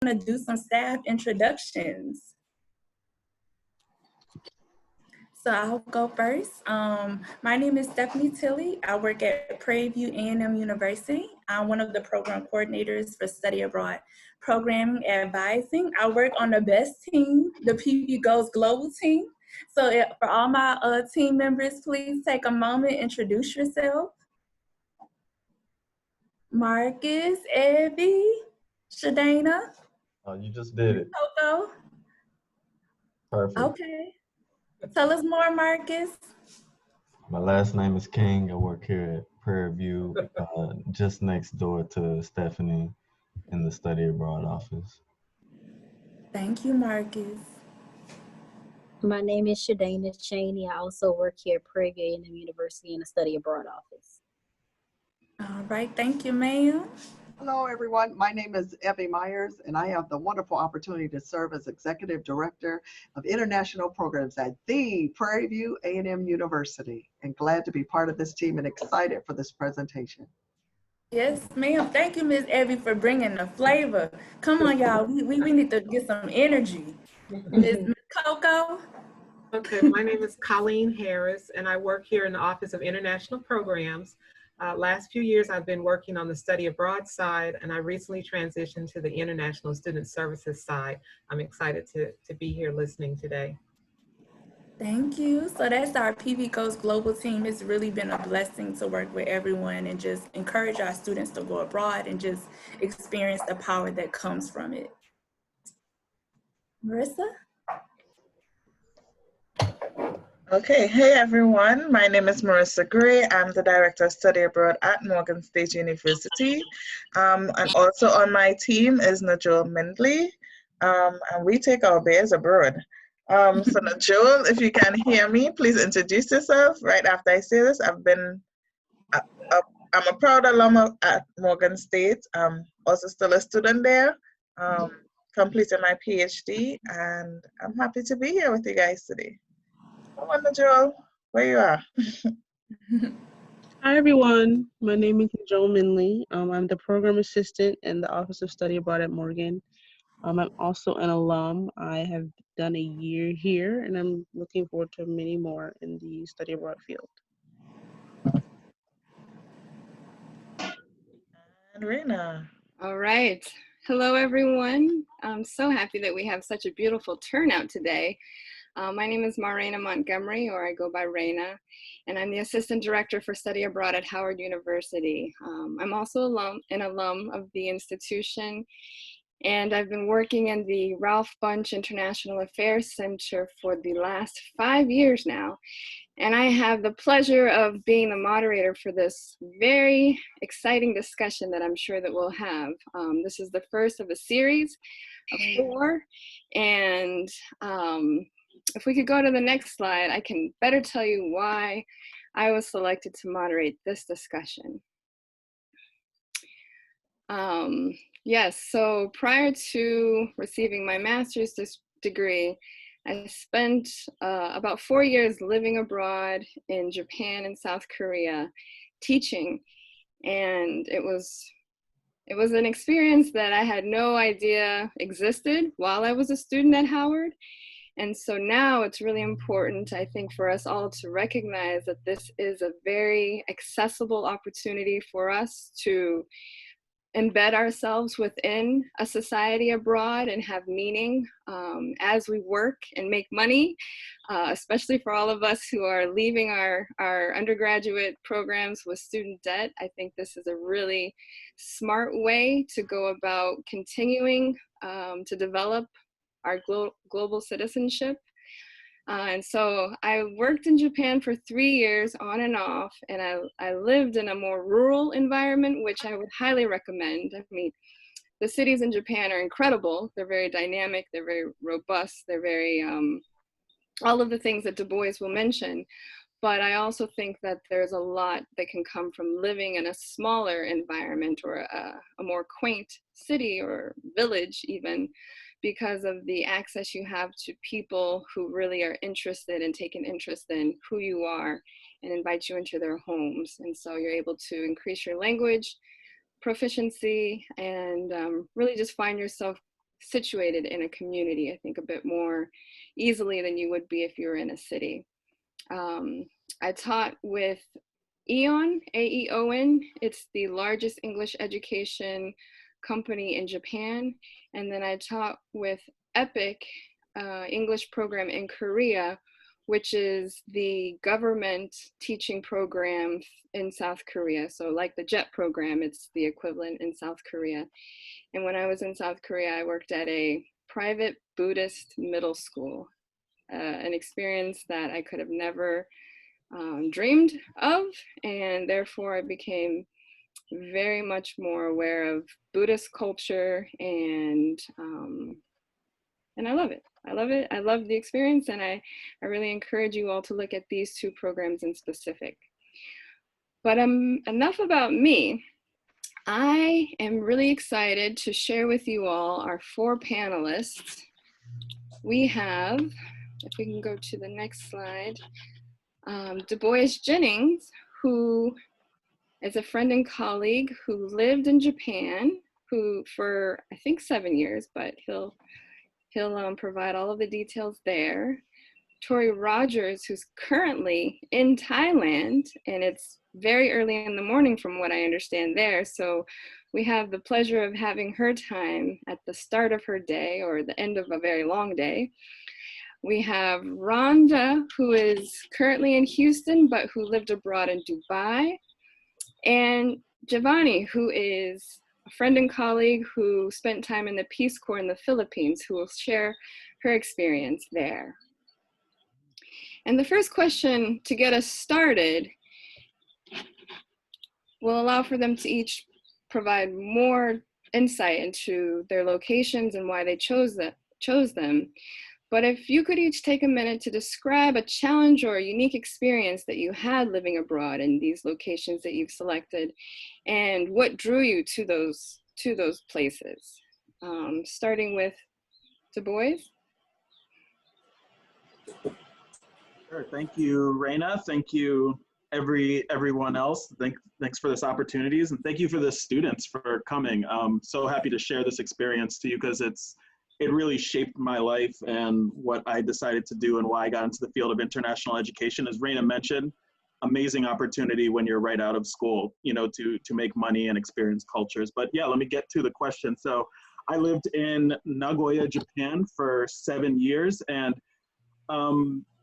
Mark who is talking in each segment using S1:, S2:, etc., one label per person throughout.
S1: to do some staff introductions. So I'll go first. My name is Stephanie Tilley. I work at Prairie View A&M University. I'm one of the program coordinators for Study Abroad Programming Advising. I work on the best team, the PV Goes Global team. So for all my team members, please take a moment, introduce yourself. Marcus, Evie, Shadana.
S2: Oh, you just did it.
S1: Coco.
S2: Perfect.
S1: Okay. Tell us more, Marcus.
S2: My last name is King. I work here at Prairie View, just next door to Stephanie in the Study Abroad office.
S1: Thank you, Marcus.
S3: My name is Shadana Cheney. I also work here at Prairie View A&M University in the Study Abroad office.
S1: All right, thank you, ma'am.
S4: Hello, everyone. My name is Evie Myers, and I have the wonderful opportunity to serve as Executive Director of International Programs at the Prairie View A&M University, and glad to be part of this team and excited for this presentation.
S1: Yes, ma'am. Thank you, Ms. Evie, for bringing the flavor. Come on, y'all. We need to get some energy. Ms. Coco.
S5: Okay, my name is Colleen Harris, and I work here in the Office of International Programs. Last few years, I've been working on the study abroad side, and I recently transitioned to the International Student Services side. I'm excited to be here listening today.
S1: Thank you. So that's our PV Goes Global team. It's really been a blessing to work with everyone and just encourage our students to go abroad and just experience the power that comes from it. Marissa?
S6: Okay, hey everyone, my name is Marissa Gray. I'm the Director of Study Abroad at Morgan State University. And also on my team is Najol Mindley, and we take our bears abroad. So Najol, if you can hear me, please introduce yourself right after I say this. I'm a proud alum at Morgan State. I'm also still a student there, completing my PhD, and I'm happy to be here with you guys today. Come on, Najol, where you are?
S7: Hi, everyone. My name is Joe Minley. I'm the program assistant in the Office of Study Abroad at Morgan. I'm also an alum. I have done a year here, and I'm looking forward to many more in the study abroad field.
S6: And Reina.
S8: All right. Hello, everyone. I'm so happy that we have such a beautiful turnout today. My name is Marina Montgomery, or I go by Reina, and I'm the Assistant Director for Study Abroad at Howard University. I'm also an alum of the institution, and I've been working in the Ralph Bunche International Affairs Center for the last 5 years now. And I have the pleasure of being the moderator for this very exciting discussion that I'm sure that we'll have. This is the first of a series of 4, and if we could go to the next slide, I can better tell you why I was selected to moderate this discussion. Yes, so prior to receiving my master's degree, I spent about 4 years living abroad in Japan and South Korea teaching, and it was an experience that I had no idea existed while I was a student at Howard. And so now it's really important, I think, for us all to recognize that this is a very accessible opportunity for us to embed ourselves within a society abroad and have meaning as we work and make money, especially for all of us who are leaving our undergraduate programs with student debt. I think this is a really smart way to go about continuing to develop our global citizenship. And so I worked in Japan for 3 years on and off, and I lived in a more rural environment, which I would highly recommend. I mean, the cities in Japan are incredible. They're very dynamic, they're very robust, they're very, all of the things that Du Bois will mention. But I also think that there's a lot that can come from living in a smaller environment or a more quaint city or village even, because of the access you have to people who really are interested and take an interest in who you are and invite you into their homes. And so you're able to increase your language proficiency and really just find yourself situated in a community, I think, a bit more easily than you would be if you were in a city. I taught with AEON, AEON. It's the largest English education company in Japan. And then I taught with EPIC, English program in Korea, which is the government teaching program in South Korea. So like the JET program, it's the equivalent in South Korea. And when I was in South Korea, I worked at a private Buddhist middle school, an experience that I could have never dreamed of, and therefore I became very much more aware of Buddhist culture, and I love it. I love it. I love the experience, and I really encourage you all to look at these two programs in specific. But enough about me. I am really excited to share with you all our 4 panelists. We have, if we can go to the next slide, Du Bois Jennings, who is a friend and colleague who lived in Japan, who for I think 7 years, but he'll provide all of the details there. Tori Rogers, who's currently in Thailand, and it's very early in the morning from what I understand there. So we have the pleasure of having her time at the start of her day or the end of a very long day. We have Rhonda, who is currently in Houston, but who lived abroad in Dubai. And Giovanni, who is a friend and colleague who spent time in the Peace Corps in the Philippines, who will share her experience there. And the first question to get us started will allow for them to each provide more insight into their locations and why they chose them. But if you could each take a minute to describe a challenge or a unique experience that you had living abroad in these locations that you've selected, and what drew you to those places. Starting with Du Bois.
S9: Sure. Thank you, Raina. Thank you, everyone else. Thanks for this opportunities, and thank you for the students for coming. I'm so happy to share this experience to you because it really shaped my life and what I decided to do and why I got into the field of international education. As Raina mentioned, amazing opportunity when you're right out of school, to make money and experience cultures. But yeah, let me get to the question. So I lived in Nagoya, Japan for 7 years, and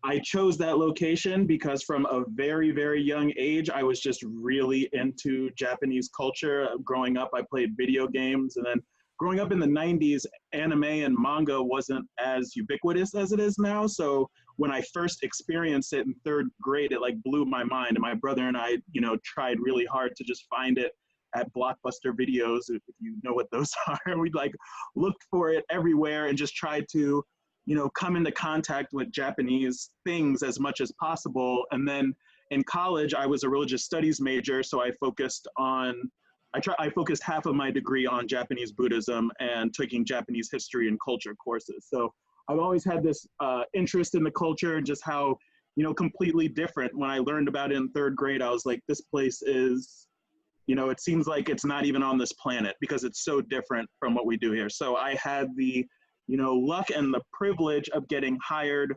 S9: I chose that location because from a very, very young age, I was just really into Japanese culture. Growing up, I played video games, and then growing up in the 90s, anime and manga wasn't as ubiquitous as it is now. So when I first experienced it in 3rd grade, it like blew my mind. And my brother and I, tried really hard to just find it at Blockbuster Videos, if you know what those are. We'd like looked for it everywhere and just tried to, come into contact with Japanese things as much as possible. And then in college, I was a religious studies major, so I focused half of my degree on Japanese Buddhism and taking Japanese history and culture courses. So I've always had this interest in the culture and just how, completely different. When I learned about it in 3rd grade, I was like, this place is, it seems like it's not even on this planet because it's so different from what we do here. So I had the, luck and the privilege of getting hired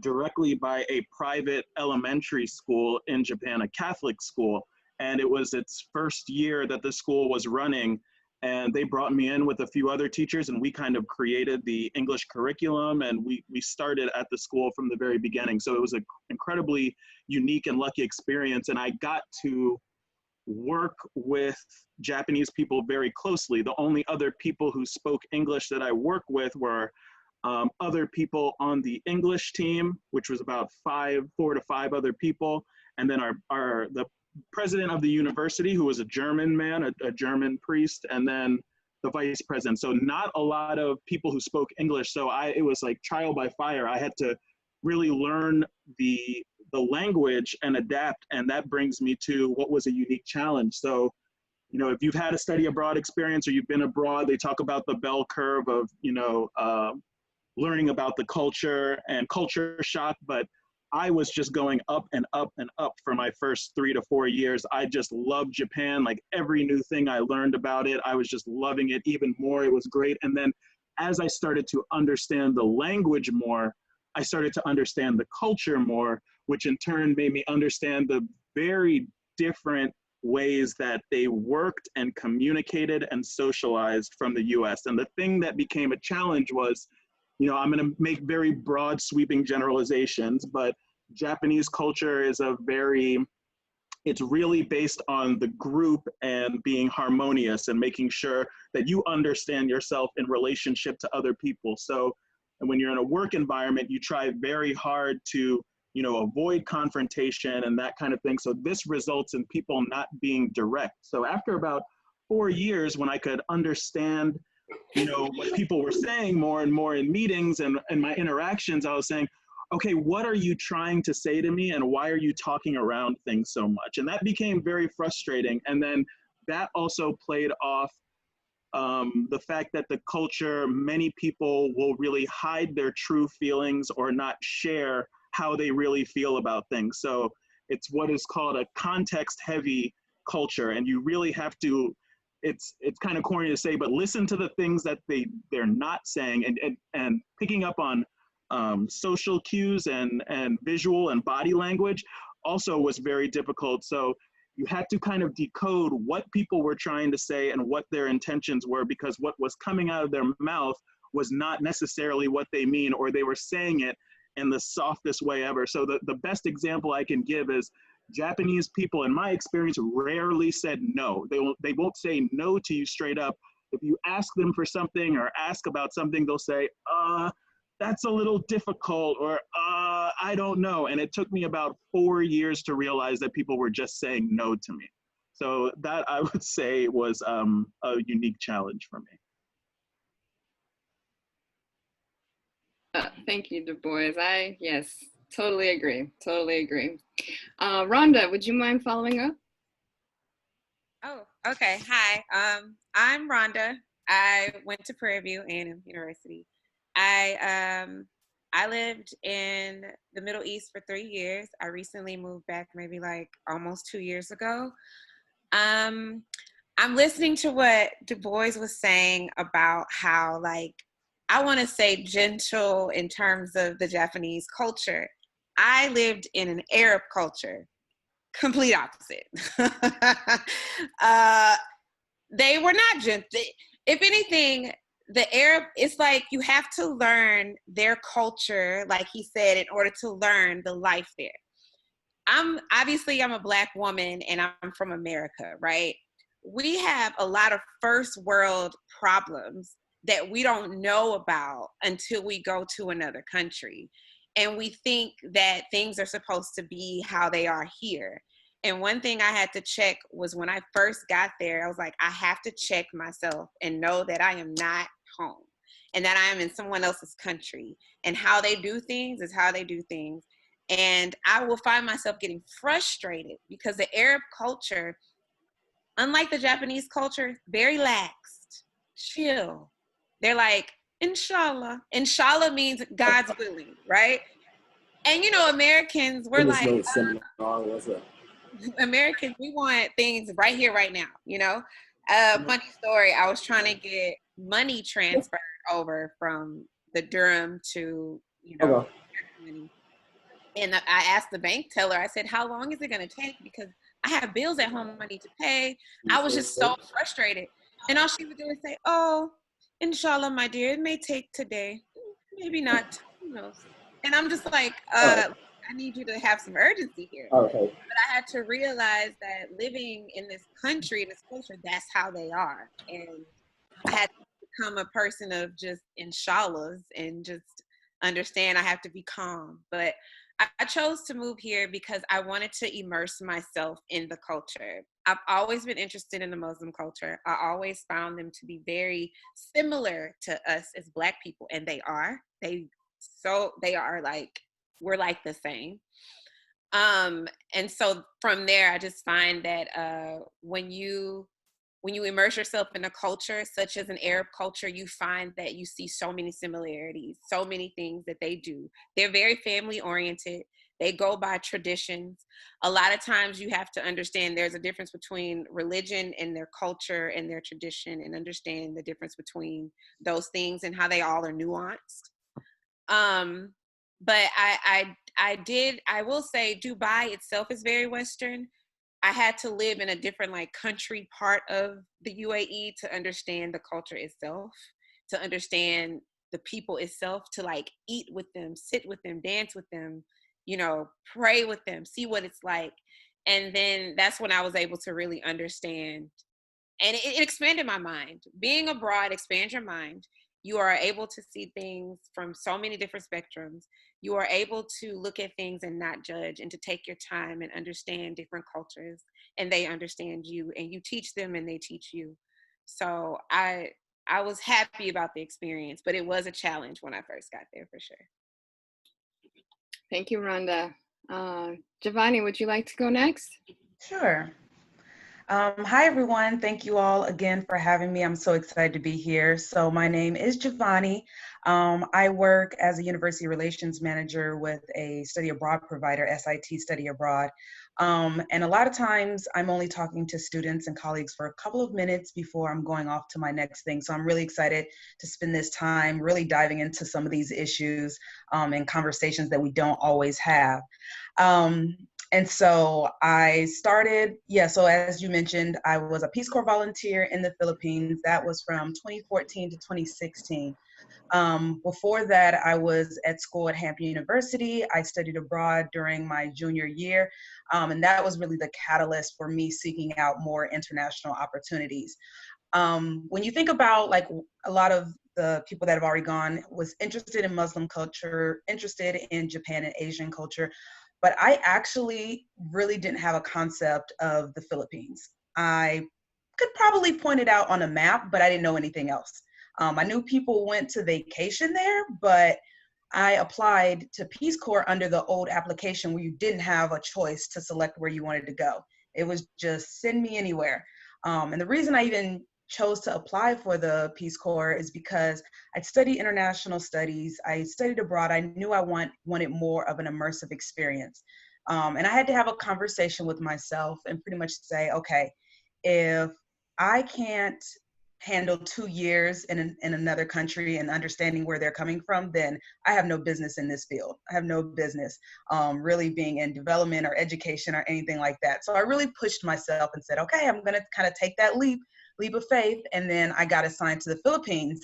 S9: directly by a private elementary school in Japan, a Catholic school. And it was its first year that the school was running. And they brought me in with a few other teachers, and we kind of created the English curriculum, and we started at the school from the very beginning. So it was an incredibly unique and lucky experience. And I got to work with Japanese people very closely. The only other people who spoke English that I worked with were other people on the English team, which was about 4 to 5 other people. And then the president of the university, who was a German man, a German priest, and then the vice president. So not a lot of people who spoke English. So it was like trial by fire. I had to really learn the language and adapt. And that brings me to what was a unique challenge. So, if you've had a study abroad experience or you've been abroad, they talk about the bell curve of, learning about the culture and culture shock. But I was just going up and up and up for my first 3 to 4 years. I just loved Japan. Like every new thing I learned about it, I was just loving it even more. It was great. And then as I started to understand the language more, I started to understand the culture more, which in turn made me understand the very different ways that they worked and communicated and socialized from the US. And the thing that became a challenge was, you know, I'm going to make very broad sweeping generalizations, but Japanese culture is it's really based on the group and being harmonious and making sure that you understand yourself in relationship to other people. So, and when you're in a work environment, you try very hard to, you know, avoid confrontation and that kind of thing. So this results in people not being direct. So after about 4 years, when I could understand, you know, what people were saying more and more in meetings and my interactions, I was saying, okay, what are you trying to say to me and why are you talking around things so much? And that became very frustrating. And then that also played off the fact that the culture, many people will really hide their true feelings or not share how they really feel about things. So it's what is called a context heavy culture. And you really have to, it's kind of corny to say, but listen to the things that they're not saying and picking up on social cues and visual and body language also was very difficult. So you had to kind of decode what people were trying to say and what their intentions were, because what was coming out of their mouth was not necessarily what they mean, or they were saying it in the softest way ever. So the best example I can give is Japanese people, in my experience, rarely said no. They won't say no to you straight up. If you ask them for something or ask about something, they'll say, that's a little difficult, or I don't know. And it took me about 4 years to realize that people were just saying no to me. So that, I would say, was a unique challenge for me.
S8: Thank you, Du Bois. Yes, totally agree. Totally agree. Rhonda, would you mind following up?
S10: Oh, okay. Hi, I'm Rhonda. I went to Prairie View A&M University. I lived in the Middle East for 3 years. I recently moved back maybe like almost 2 years ago. I'm listening to what Du Bois was saying about how, like, I want to say gentle in terms of the Japanese culture. I lived in an Arab culture, complete opposite. They were not gentle. If anything, the Arab, it's like you have to learn their culture, like he said, in order to learn the life there. I'm a Black woman and I'm from America, right? We have a lot of first world problems that we don't know about until we go to another country. And we think that things are supposed to be how they are here. And one thing I had to check was when I first got there, I was like, I have to check myself and know that I am not home and that I am in someone else's country, and how they do things is how they do things. And I will find myself getting frustrated because the Arab culture, unlike the Japanese culture, very laxed, chill. They're like, inshallah. Inshallah means God's willing, right? And you know, Americans, we're like, Americans, we want things right here, right now, you know? Funny story, I was trying to get money transferred over from the dirham to, you know, money. And I asked the bank teller, I said, how long is it going to take? Because I have bills at home I need to pay. I was just so frustrated. And all she would do is say, oh, inshallah, my dear, it may take today. Maybe not, who knows? And I'm just like, I need you to have some urgency here. Okay. But I had to realize that living in this country, in this culture, that's how they are. And I had to become a person of just inshallahs and just understand I have to be calm. But I chose to move here because I wanted to immerse myself in the culture. I've always been interested in the Muslim culture. I always found them to be very similar to us as Black people, and they are. They are like, we're like the same. And so from there, I just find that when you immerse yourself in a culture such as an Arab culture, you find that you see so many similarities, so many things that they do. They're very family oriented. They go by traditions. A lot of times you have to understand there's a difference between religion and their culture and their tradition, and understand the difference between those things and how they all are nuanced. But I will say Dubai itself is very Western. I had to live in a different like country part of the UAE to understand the culture itself, to understand the people itself, to like eat with them, sit with them, dance with them, you know, pray with them, see what it's like. And then that's when I was able to really understand. And it expanded my mind. Being abroad expands your mind. You are able to see things from so many different spectrums. You are able to look at things and not judge, and to take your time and understand different cultures, and they understand you, and you teach them and they teach you. So I was happy about the experience, but it was a challenge when I first got there for sure.
S8: Thank you, Rhonda. Giovanni, would you like to go next?
S11: Sure. Hi, everyone. Thank you all again for having me. I'm so excited to be here. So my name is Giovanni. I work as a university relations manager with a study abroad provider, SIT Study Abroad. And a lot of times I'm only talking to students and colleagues for a couple of minutes before I'm going off to my next thing. So I'm really excited to spend this time really diving into some of these issues and conversations that we don't always have. And so I started, so as you mentioned, I was a Peace Corps volunteer in the Philippines. That was from 2014 to 2016. Before that, I was at school at Hampton University. I studied abroad during my junior year, and that was really the catalyst for me seeking out more international opportunities. When you think about like a lot of the people that have already gone was interested in Muslim culture, interested in Japan and Asian culture, but I actually really didn't have a concept of the Philippines. I could probably point it out on a map, but I didn't know anything else. I knew people went to vacation there, but I applied to Peace Corps under the old application where you didn't have a choice to select where you wanted to go. It was just send me anywhere. And the reason I even chose to apply for the Peace Corps is because I'd studied international studies. I studied abroad. I knew I wanted more of an immersive experience. And I had to have a conversation with myself and pretty much say, okay, if I can't handle 2 years in another country and understanding where they're coming from, then I have no business in this field. I have no business really being in development or education or anything like that. So I really pushed myself and said, okay, I'm gonna kind of take that leap of faith. And then I got assigned to the Philippines.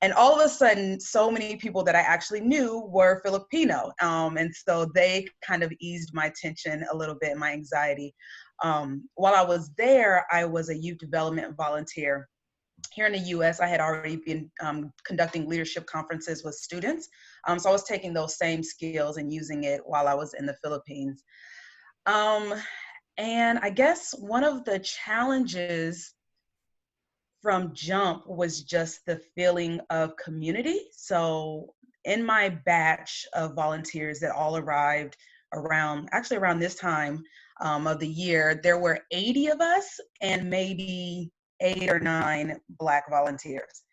S11: And all of a sudden, so many people that I actually knew were Filipino. And so they kind of eased my tension a little bit, my anxiety. While I was there, I was a youth development volunteer. Here in the US, I had already been conducting leadership conferences with students. So I was taking those same skills and using it while I was in the Philippines. And I guess one of the challenges from jump was just the feeling of community. So in my batch of volunteers that all arrived around this time of the year, there were 80 of us and maybe 8 or 9 Black volunteers.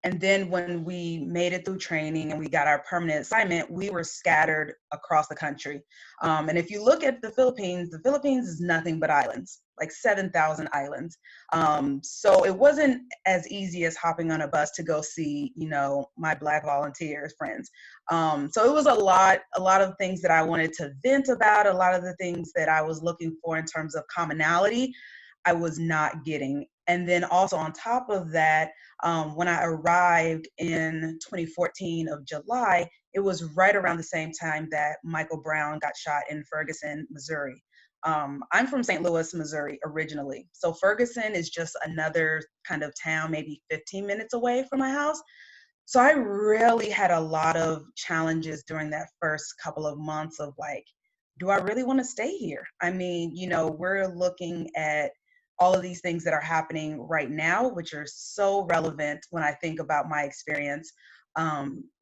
S11: And then when we made it through training and we got our permanent assignment, we were scattered across the country. And if you look at the Philippines is nothing but islands, like 7,000 islands. So it wasn't as easy as hopping on a bus to go see, my Black volunteers friends. So it was a lot of things that I wanted to vent about, a lot of the things that I was looking for in terms of commonality, I was not getting. And then also on top of that, when I arrived in 2014 of July, it was right around the same time that Michael Brown got shot in Ferguson, Missouri. I'm from St. Louis, Missouri originally. So Ferguson is just another kind of town, maybe 15 minutes away from my house. So I really had a lot of challenges during that first couple of months of like, do I really want to stay here? I mean, we're looking at all of these things that are happening right now, which are so relevant when I think about my experience,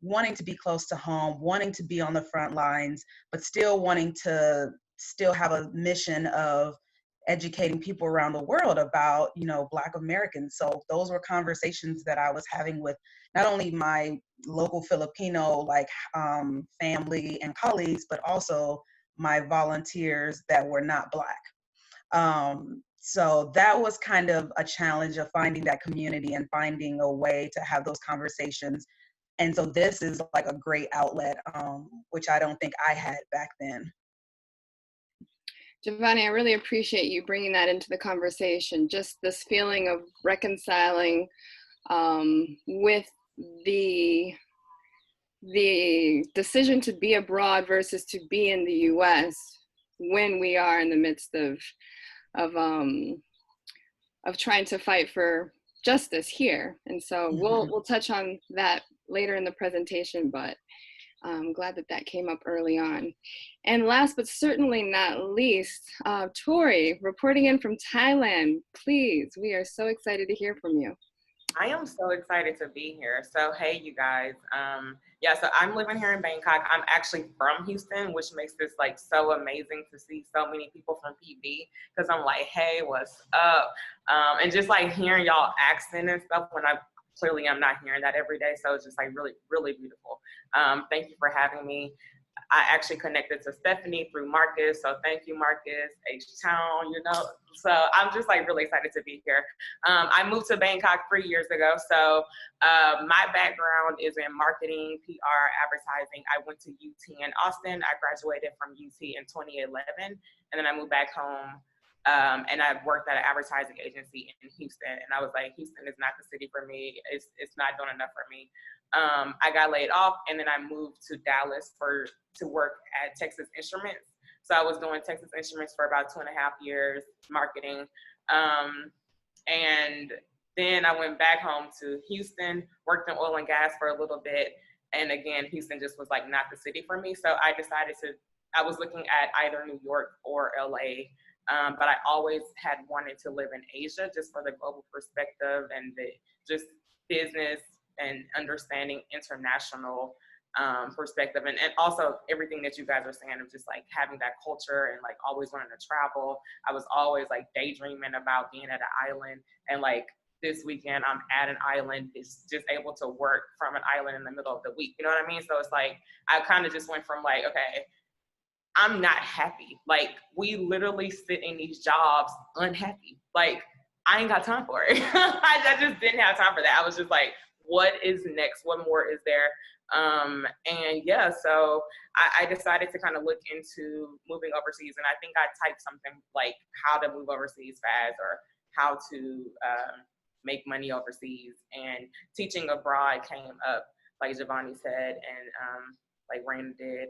S11: wanting to be close to home, wanting to be on the front lines, but still wanting to still have a mission of educating people around the world about, you know, Black Americans. So those were conversations that I was having with not only my local Filipino like family and colleagues, but also my volunteers that were not Black. So that was kind of a challenge of finding that community and finding a way to have those conversations. And so this is like a great outlet, which I don't think I had back then.
S8: Giovanni, I really appreciate you bringing that into the conversation. Just this feeling of reconciling with the decision to be abroad versus to be in the U.S. when we are in the midst of trying to fight for justice here. And so we'll touch on that later in the presentation, but I'm glad that that came up early on. And last but certainly not least, Tori, reporting in from Thailand, please. We are so excited to hear from you.
S12: I am so excited to be here. So, hey, you guys. Yeah, so I'm living here in Bangkok. I'm actually from Houston, which makes this like so amazing to see so many people from PB, because I'm like, hey, what's up? And just like hearing y'all accent and stuff when clearly I'm not hearing that every day. So it's just like really, really beautiful. Thank you for having me. I actually connected to Stephanie through Marcus. So thank you, Marcus, H-Town, you know. So I'm just like really excited to be here. I moved to Bangkok 3 years ago. So my background is in marketing, PR, advertising. I went to UT in Austin. I graduated from UT in 2011. And then I moved back home. And I worked at an advertising agency in Houston. And I was like, Houston is not the city for me. It's not doing enough for me. I got laid off, and then I moved to Dallas to work at Texas Instruments. So I was doing Texas Instruments for about 2.5 years, marketing. And then I went back home to Houston, worked in oil and gas for a little bit. And again, Houston just was like not the city for me. So I decided I was looking at either New York or LA. But I always had wanted to live in Asia just for the global perspective and the just business and understanding international perspective. And also everything that you guys are saying of just like having that culture and like always wanting to travel. I was always like daydreaming about being at an island, and like this weekend I'm at an island, it's just able to work from an island in the middle of the week. You know what I mean? So it's like, I kind of just went from like, okay, I'm not happy. Like we literally sit in these jobs unhappy. Like I ain't got time for it. I just didn't have time for that. I was just like, what is next? What more is there? And yeah, so I decided to kind of look into moving overseas. And I think I typed something like how to move overseas fast or how to make money overseas. And teaching abroad came up, like Giovanni said, and like Raina did.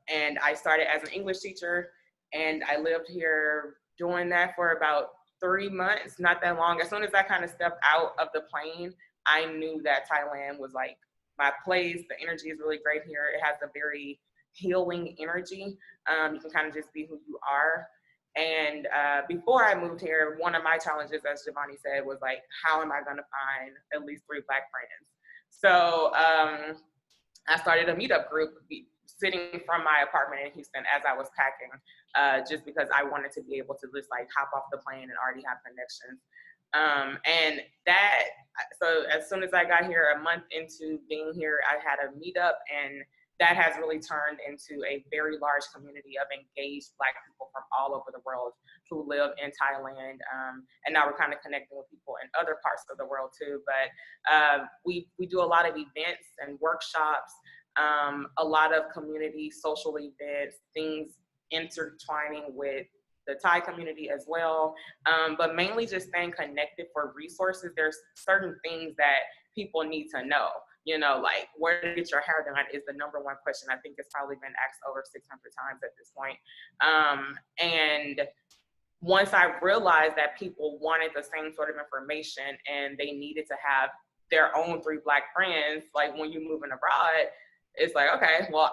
S12: And I started as an English teacher, and I lived here doing that for about 3 months, not that long. As soon as I kind of stepped out of the plane, I knew that Thailand was like my place. The energy is really great here. It has a very healing energy. You can kind of just be who you are. And before I moved here, one of my challenges, as Giovanni said, was like, how am I going to find at least 3 Black friends? So I started a meetup group sitting from my apartment in Houston as I was packing, just because I wanted to be able to just like hop off the plane and already have connections. And so as soon as I got here, a month into being here, I had a meetup, and that has really turned into a very large community of engaged Black people from all over the world who live in Thailand. And now we're kind of connecting with people in other parts of the world too. But we do a lot of events and workshops, a lot of community social events, things intertwining with the Thai community as well, but mainly just staying connected for resources. There's certain things that people need to know, you know, like where to get your hair done is the #1 question. I think it's probably been asked over 600 times at this point. And once I realized that people wanted the same sort of information and they needed to have their own 3 Black friends, like when you're moving abroad, it's like, okay, well,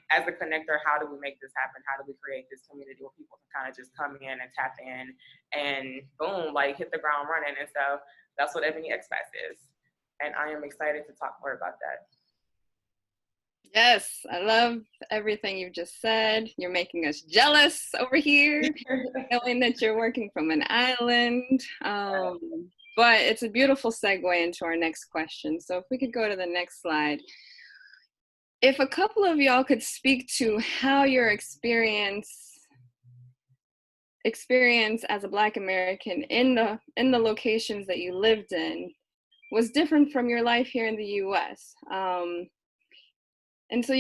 S12: as a connector, how do we make this happen? How do we create this community where people can kind of just come in and tap in and boom, like hit the ground running? And so that's what Ebony Expat is. And I am excited to talk more about that.
S8: Yes, I love everything you've just said. You're making us jealous over here, knowing that you're working from an island. But it's a beautiful segue into our next question. So if we could go to the next slide. If a couple of y'all could speak to how your experience as a Black American in the locations that you lived in was different from your life here in the US. And so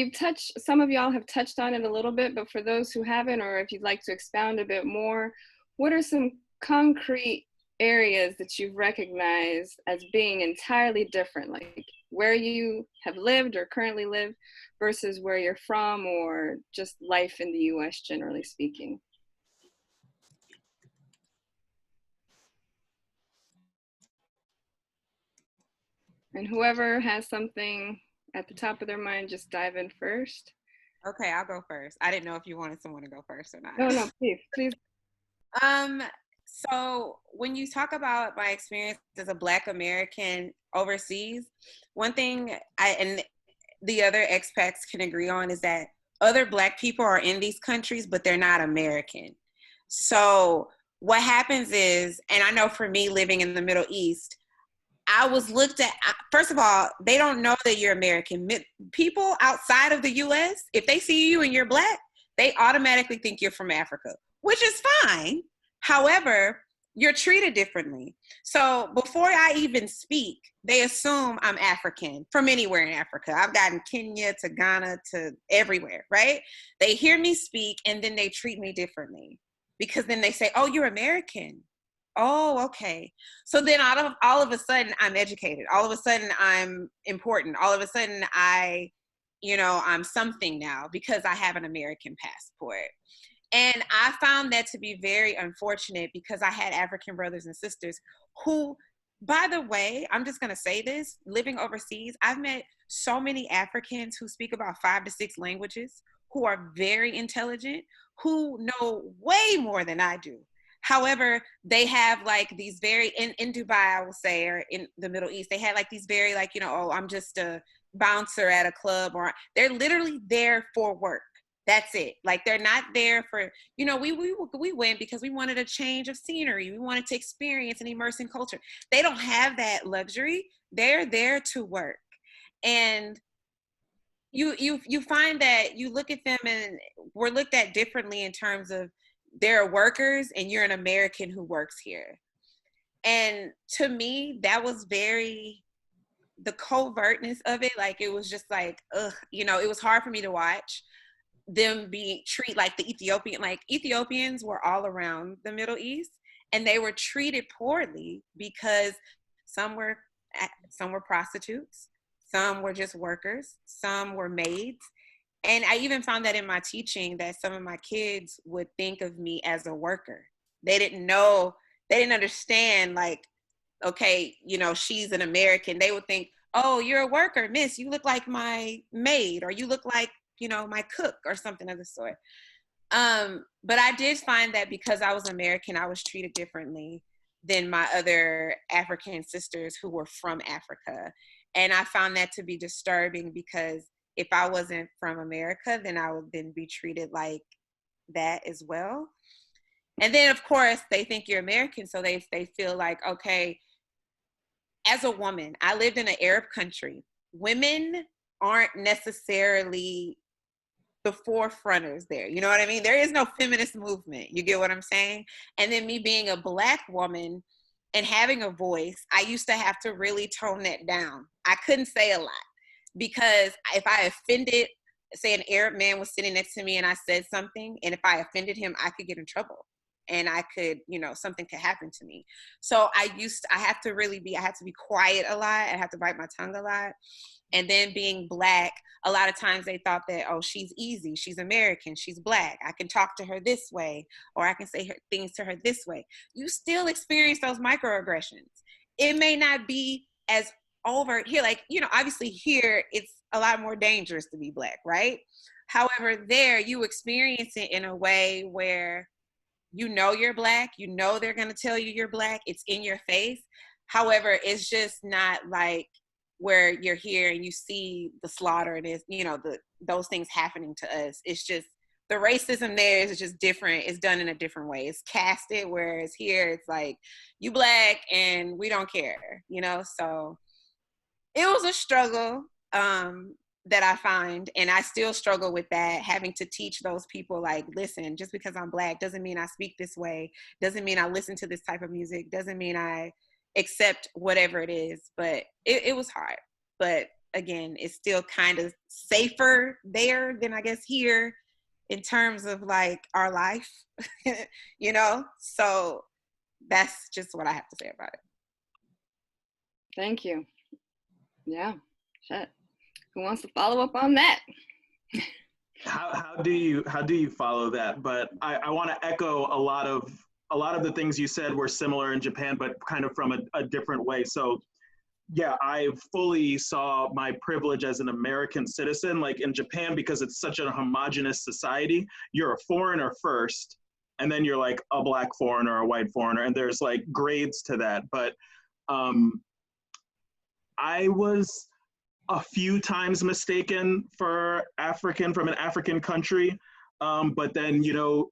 S8: some of y'all have touched on it a little bit, but for those who haven't, or if you'd like to expound a bit more, what are some concrete areas that you've recognized as being entirely different, like where you have lived or currently live versus where you're from, or just life in the US generally speaking? And whoever has something at the top of their mind, just dive in first.
S10: Okay, I'll go first. I didn't know if you wanted someone to go first or not.
S8: No, please.
S10: So when you talk about my experience as a Black American overseas, one thing and the other expats can agree on is that other Black people are in these countries, but they're not American. So what happens is, and I know for me living in the Middle East, I was looked at, first of all, they don't know that you're American. People outside of the US, if they see you and you're Black, they automatically think you're from Africa, which is fine. However, you're treated differently. So before I even speak, they assume I'm African from anywhere in Africa. I've gotten Kenya to Ghana to everywhere, right? They hear me speak and then they treat me differently because then they say, oh, you're American. Oh, okay. So then all of a sudden I'm educated. All of a sudden I'm important. All of a sudden I'm something now because I have an American passport. And I found that to be very unfortunate because I had African brothers and sisters who, by the way, I'm just going to say this, living overseas, I've met so many Africans who speak about 5 to 6 languages, who are very intelligent, who know way more than I do. However, they have like these very, in Dubai, I will say, or in the Middle East, they had like these very like, oh, I'm just a bouncer at a club, or they're literally there for work. That's it. Like they're not there for, we went because we wanted a change of scenery. We wanted to experience and immerse in culture. They don't have that luxury. They're there to work. And you find that you look at them and we're looked at differently in terms of they're workers and you're an American who works here. And to me, that was the covertness of it. Like, it was just like, ugh, it was hard for me to watch them be treated like Ethiopians were all around the Middle East, and they were treated poorly because some were prostitutes, some were just workers, some were maids. And I even found that in my teaching that some of my kids would think of me as a worker. They didn't understand, like, okay, she's an American. They would think, oh, you're a worker, miss, you look like my maid, or you look like my cook or something of the sort. But I did find that because I was American, I was treated differently than my other African sisters who were from Africa. And I found that to be disturbing because if I wasn't from America, then I would then be treated like that as well. And then of course they think you're American, so they feel like, okay, as a woman, I lived in an Arab country. Women aren't necessarily the forefronters there. You know what I mean? There is no feminist movement. You get what I'm saying? And then me being a Black woman and having a voice, I used to have to really tone that down. I couldn't say a lot because if I offended, say an Arab man was sitting next to me and I said something, and if I offended him, I could get in trouble. And I could, something could happen to me. So I had to be quiet a lot. I had to bite my tongue a lot. And then being Black, a lot of times they thought that, oh, she's easy, she's American, she's Black, I can talk to her this way, or I can say things to her this way. You still experience those microaggressions. It may not be as overt here, like, obviously here it's a lot more dangerous to be Black, right? However, there you experience it in a way where you're Black, they're going to tell you you're Black, it's in your face. However, it's just not like where you're here and you see the slaughter and it's, you know, those things happening to us. It's just, the racism there is just different. It's done in a different way. It's casted, whereas here it's like, you Black and we don't care, you know? So it was a struggle that I find, and I still struggle with that, having to teach those people, like, listen, just because I'm Black doesn't mean I speak this way, doesn't mean I listen to this type of music, doesn't mean I accept whatever it is. But it was hard. But again, it's still kind of safer there than I guess here in terms of like our life, you know? So that's just what I have to say about it.
S8: Thank you. Yeah, shit. Who wants to follow up on that?
S9: How do you follow that? But I want to echo a lot of the things you said were similar in Japan, but kind of from a different way. So yeah, I fully saw my privilege as an American citizen. Like in Japan, because it's such a homogenous society, you're a foreigner first, and then you're like a Black foreigner, a white foreigner, and there's like grades to that. But I was a few times mistaken for African from an African country. But then, you know,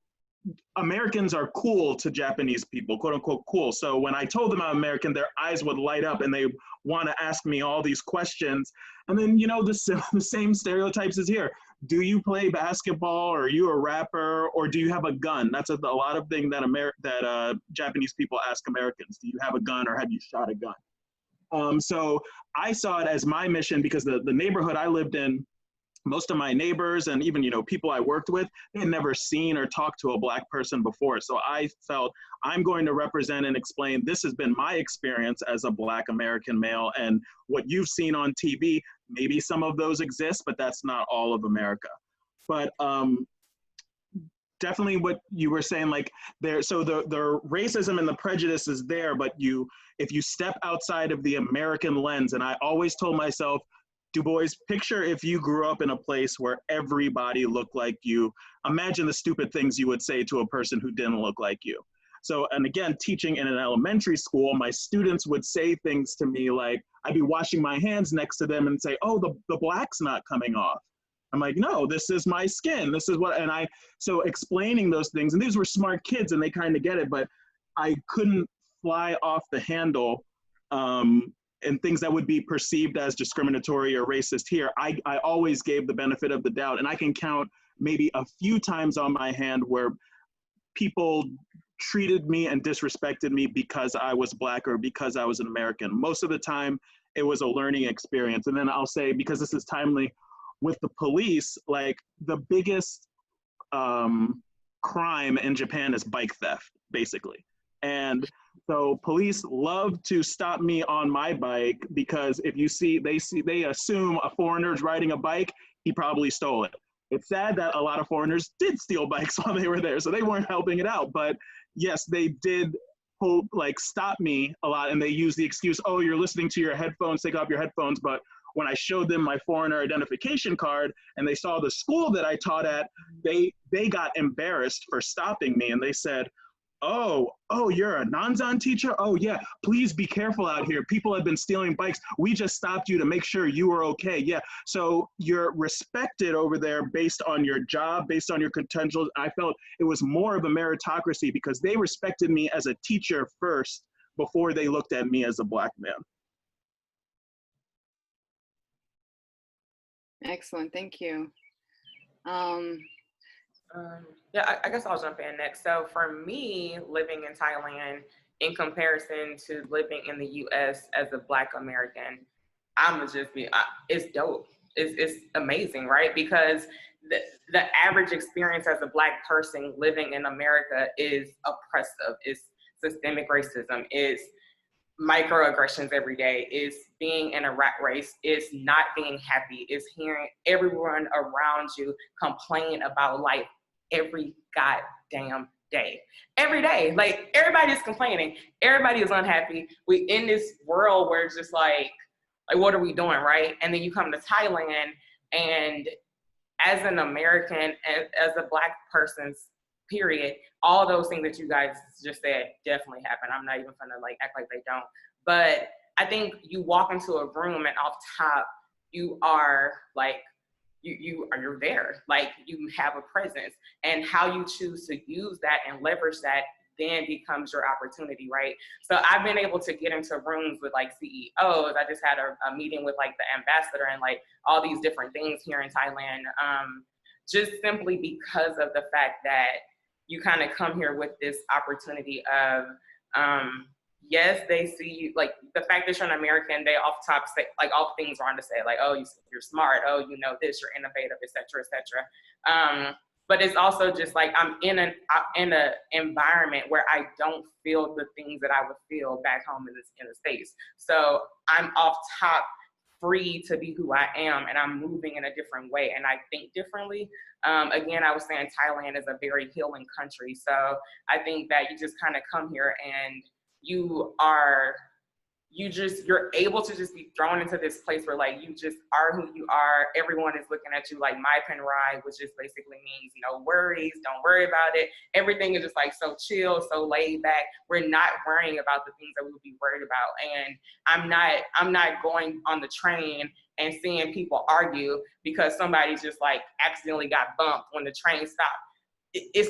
S9: Americans are cool to Japanese people, quote unquote cool. So when I told them I'm American, their eyes would light up and they want to ask me all these questions. And then, you know, the same stereotypes as here. Do you play basketball, or are you a rapper, or do you have a gun? That's a lot of things that Japanese people ask Americans. Do you have a gun, or have you shot a gun? So I saw it as my mission, because the neighborhood I lived in, most of my neighbors and even, you know, people I worked with, they had never seen or talked to a Black person before. So I felt I'm going to represent and explain, this has been my experience as a Black American male, and what you've seen on TV, maybe some of those exist, but that's not all of America. But definitely what you were saying, like so the racism and the prejudice is there, but if you step outside of the American lens, and I always told myself, Du Bois, picture if you grew up in a place where everybody looked like you. Imagine the stupid things you would say to a person who didn't look like you. So, and again, teaching in an elementary school, my students would say things to me like, I'd be washing my hands next to them and say, oh, the black's not coming off. I'm like, no, this is my skin. This is what, so explaining those things, and these were smart kids and they kind of get it, but I couldn't fly off the handle and things that would be perceived as discriminatory or racist here. I always gave the benefit of the doubt, and I can count maybe a few times on my hand where people treated me and disrespected me because I was Black or because I was an American. Most of the time, it was a learning experience. And then I'll say, because this is timely, with the police, like the biggest crime in Japan is bike theft, basically. And so police love to stop me on my bike because if you see, they assume a foreigner's riding a bike, he probably stole it. It's sad that a lot of foreigners did steal bikes while they were there, so they weren't helping it out. But yes, they did stop me a lot, and they use the excuse, oh, you're listening to your headphones, take off your headphones. But when I showed them my foreigner identification card and they saw the school that I taught at, they got embarrassed for stopping me, and they said, oh, you're a Nanzan teacher? Oh yeah, please be careful out here. People have been stealing bikes. We just stopped you to make sure you were okay. Yeah, so you're respected over there based on your job, based on your potential. I felt it was more of a meritocracy because they respected me as a teacher first before they looked at me as a Black man.
S8: Excellent, thank you.
S12: Yeah, I guess I'll jump in next. So for me, living in Thailand, in comparison to living in the US as a Black American, it's dope. It's amazing, right? Because the average experience as a Black person living in America is oppressive, is systemic racism, is microaggressions every day, is being in a rat race, is not being happy, is hearing everyone around you complain about life every goddamn day. Every day, like everybody's complaining, everybody is unhappy. We in this world where it's just like what are we doing, right? And then you come to Thailand, and as an American, as a Black person's period, all those things that you guys just said definitely happen. I'm not even gonna act like they don't. But I think you walk into a room and off top, you are like, you're there, like you have a presence, and how you choose to use that and leverage that then becomes your opportunity, right? So I've been able to get into rooms with like CEOs. I just had a meeting with like the ambassador and like all these different things here in Thailand, just simply because of the fact that you kind of come here with this opportunity of, yes, they see you, like the fact that you're an American, they off top say, like all things are on to say, like, oh, you're smart, oh, you know this, you're innovative, et cetera, et cetera. But it's also just like I'm in an environment where I don't feel the things that I would feel back home in the States. So I'm off top free to be who I am, and I'm moving in a different way, and I think differently. Again, I was saying Thailand is a very healing country. So I think that you just kind of come here and you're able to just be thrown into this place where like you just are who you are. Everyone is looking at you like my pen ride, which just basically means no worries, don't worry about it. Everything is just like so chill, so laid back. We're not worrying about the things that we would be worried about. And I'm not going on the train and seeing people argue because somebody just like accidentally got bumped when the train stopped. It's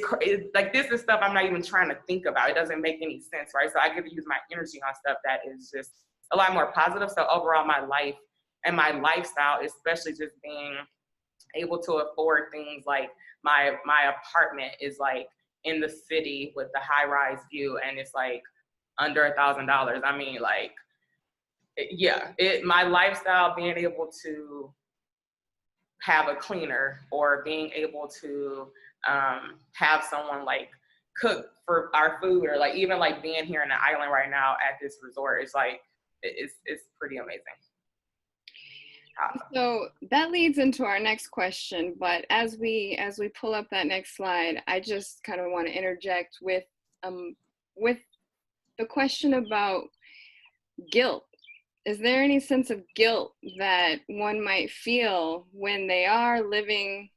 S12: like this is stuff I'm not even trying to think about. It doesn't make any sense, right? So I get to use my energy on stuff that is just a lot more positive. So overall, my life and my lifestyle, especially just being able to afford things like my apartment is like in the city with the high-rise view, and it's like under $1,000. I mean, like, yeah, my lifestyle, being able to have a cleaner or being able to have someone like cook for our food, or like even like being here in the island right now at this resort, it's like it's pretty amazing.
S8: So that leads into our next question, but as we pull up that next slide, I just kind of want to interject with the question about guilt. Is there any sense of guilt that one might feel when they are living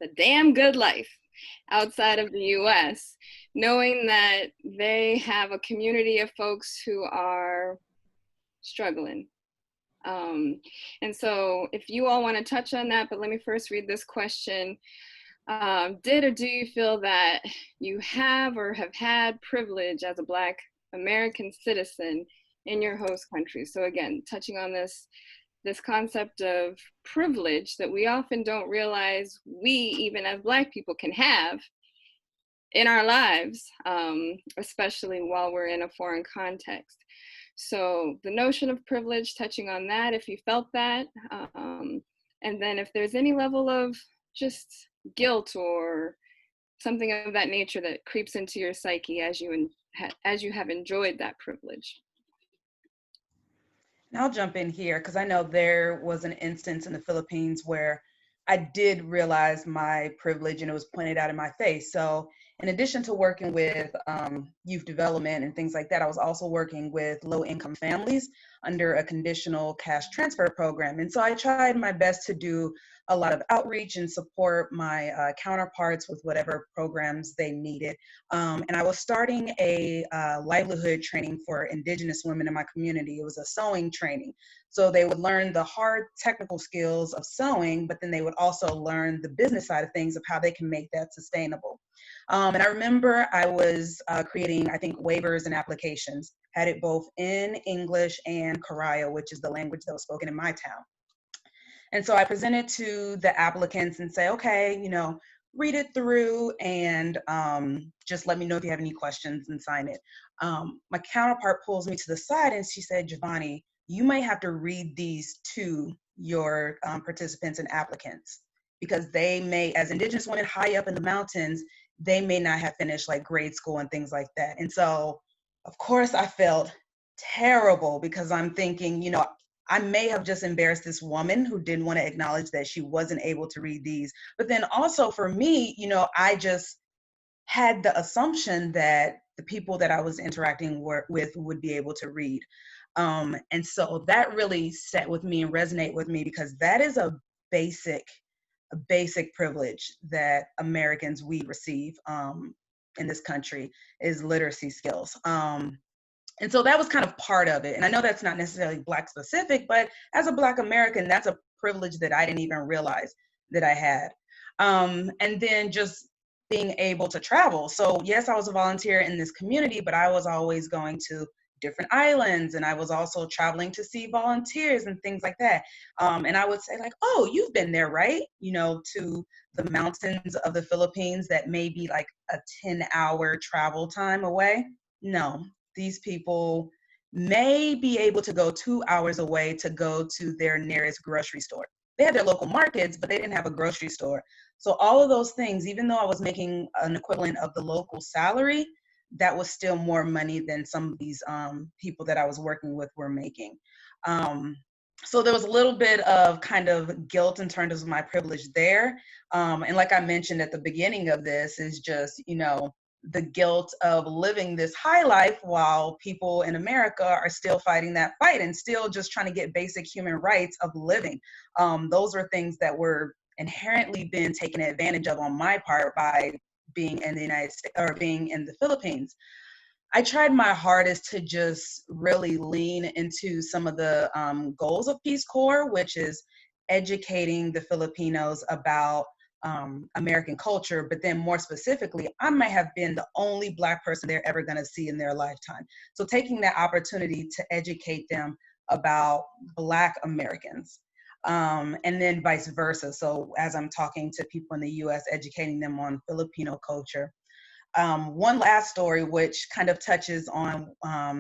S8: the damn good life outside of the US, knowing that they have a community of folks who are struggling? And so if you all want to touch on that, but let me first read this question. Did or do you feel that you have or have had privilege as a Black American citizen in your host country? So again, touching on this concept of privilege that we often don't realize we, even as Black people, can have in our lives, especially while we're in a foreign context. So the notion of privilege, touching on that, if you felt that, and then if there's any level of just guilt or something of that nature that creeps into your psyche as you have enjoyed that privilege.
S11: And I'll jump in here because I know there was an instance in the Philippines where I did realize my privilege and it was pointed out in my face. So in addition to working with youth development and things like that, I was also working with low-income families under a conditional cash transfer program. And so I tried my best to do a lot of outreach and support my counterparts with whatever programs they needed. And I was starting a livelihood training for Indigenous women in my community. It was a sewing training. So they would learn the hard technical skills of sewing, but then they would also learn the business side of things of how they can make that sustainable. And I remember I was creating, I think, waivers and applications, had it both in English and Karayo, which is the language that was spoken in my town. And so I presented to the applicants and say, okay, read it through and just let me know if you have any questions and sign it. My counterpart pulls me to the side and she said, Giovanni, you may have to read these to your participants and applicants because they may, as Indigenous women high up in the mountains, they may not have finished like grade school and things like that. And so, of course, I felt terrible because I'm thinking, I may have just embarrassed this woman who didn't want to acknowledge that she wasn't able to read these. But then also for me, I just had the assumption that the people that I was interacting with would be able to read. And so that really sat with me and resonate with me because that is a basic privilege that Americans, we receive in this country is literacy skills. And so that was kind of part of it. And I know that's not necessarily Black specific, but as a Black American, that's a privilege that I didn't even realize that I had. And then just being able to travel. So yes, I was a volunteer in this community, but I was always going to different islands, and I was also traveling to see volunteers and things like that. And I would say like, oh, you've been there, right? You know, to the mountains of the Philippines that may be like a 10-hour travel time away. No, these people may be able to go 2 hours away to go to their nearest grocery store. They had their local markets, but they didn't have a grocery store. So all of those things, even though I was making an equivalent of the local salary, that was still more money than some of these people that I was working with were making. So there was a little bit of kind of guilt in terms of my privilege there. And like I mentioned at the beginning of this is just, you know, the guilt of living this high life while people in America are still fighting that fight and still just trying to get basic human rights of living. Those are things that were inherently been taken advantage of on my part by being in the United States or being in the Philippines. I tried my hardest to just really lean into some of the goals of Peace Corps, which is educating the Filipinos about American culture, but then more specifically, I might have been the only Black person they're ever going to see in their lifetime. So taking that opportunity to educate them about Black Americans. And then vice versa. So as I'm talking to people in the US, educating them on Filipino culture. One last story, which kind of touches on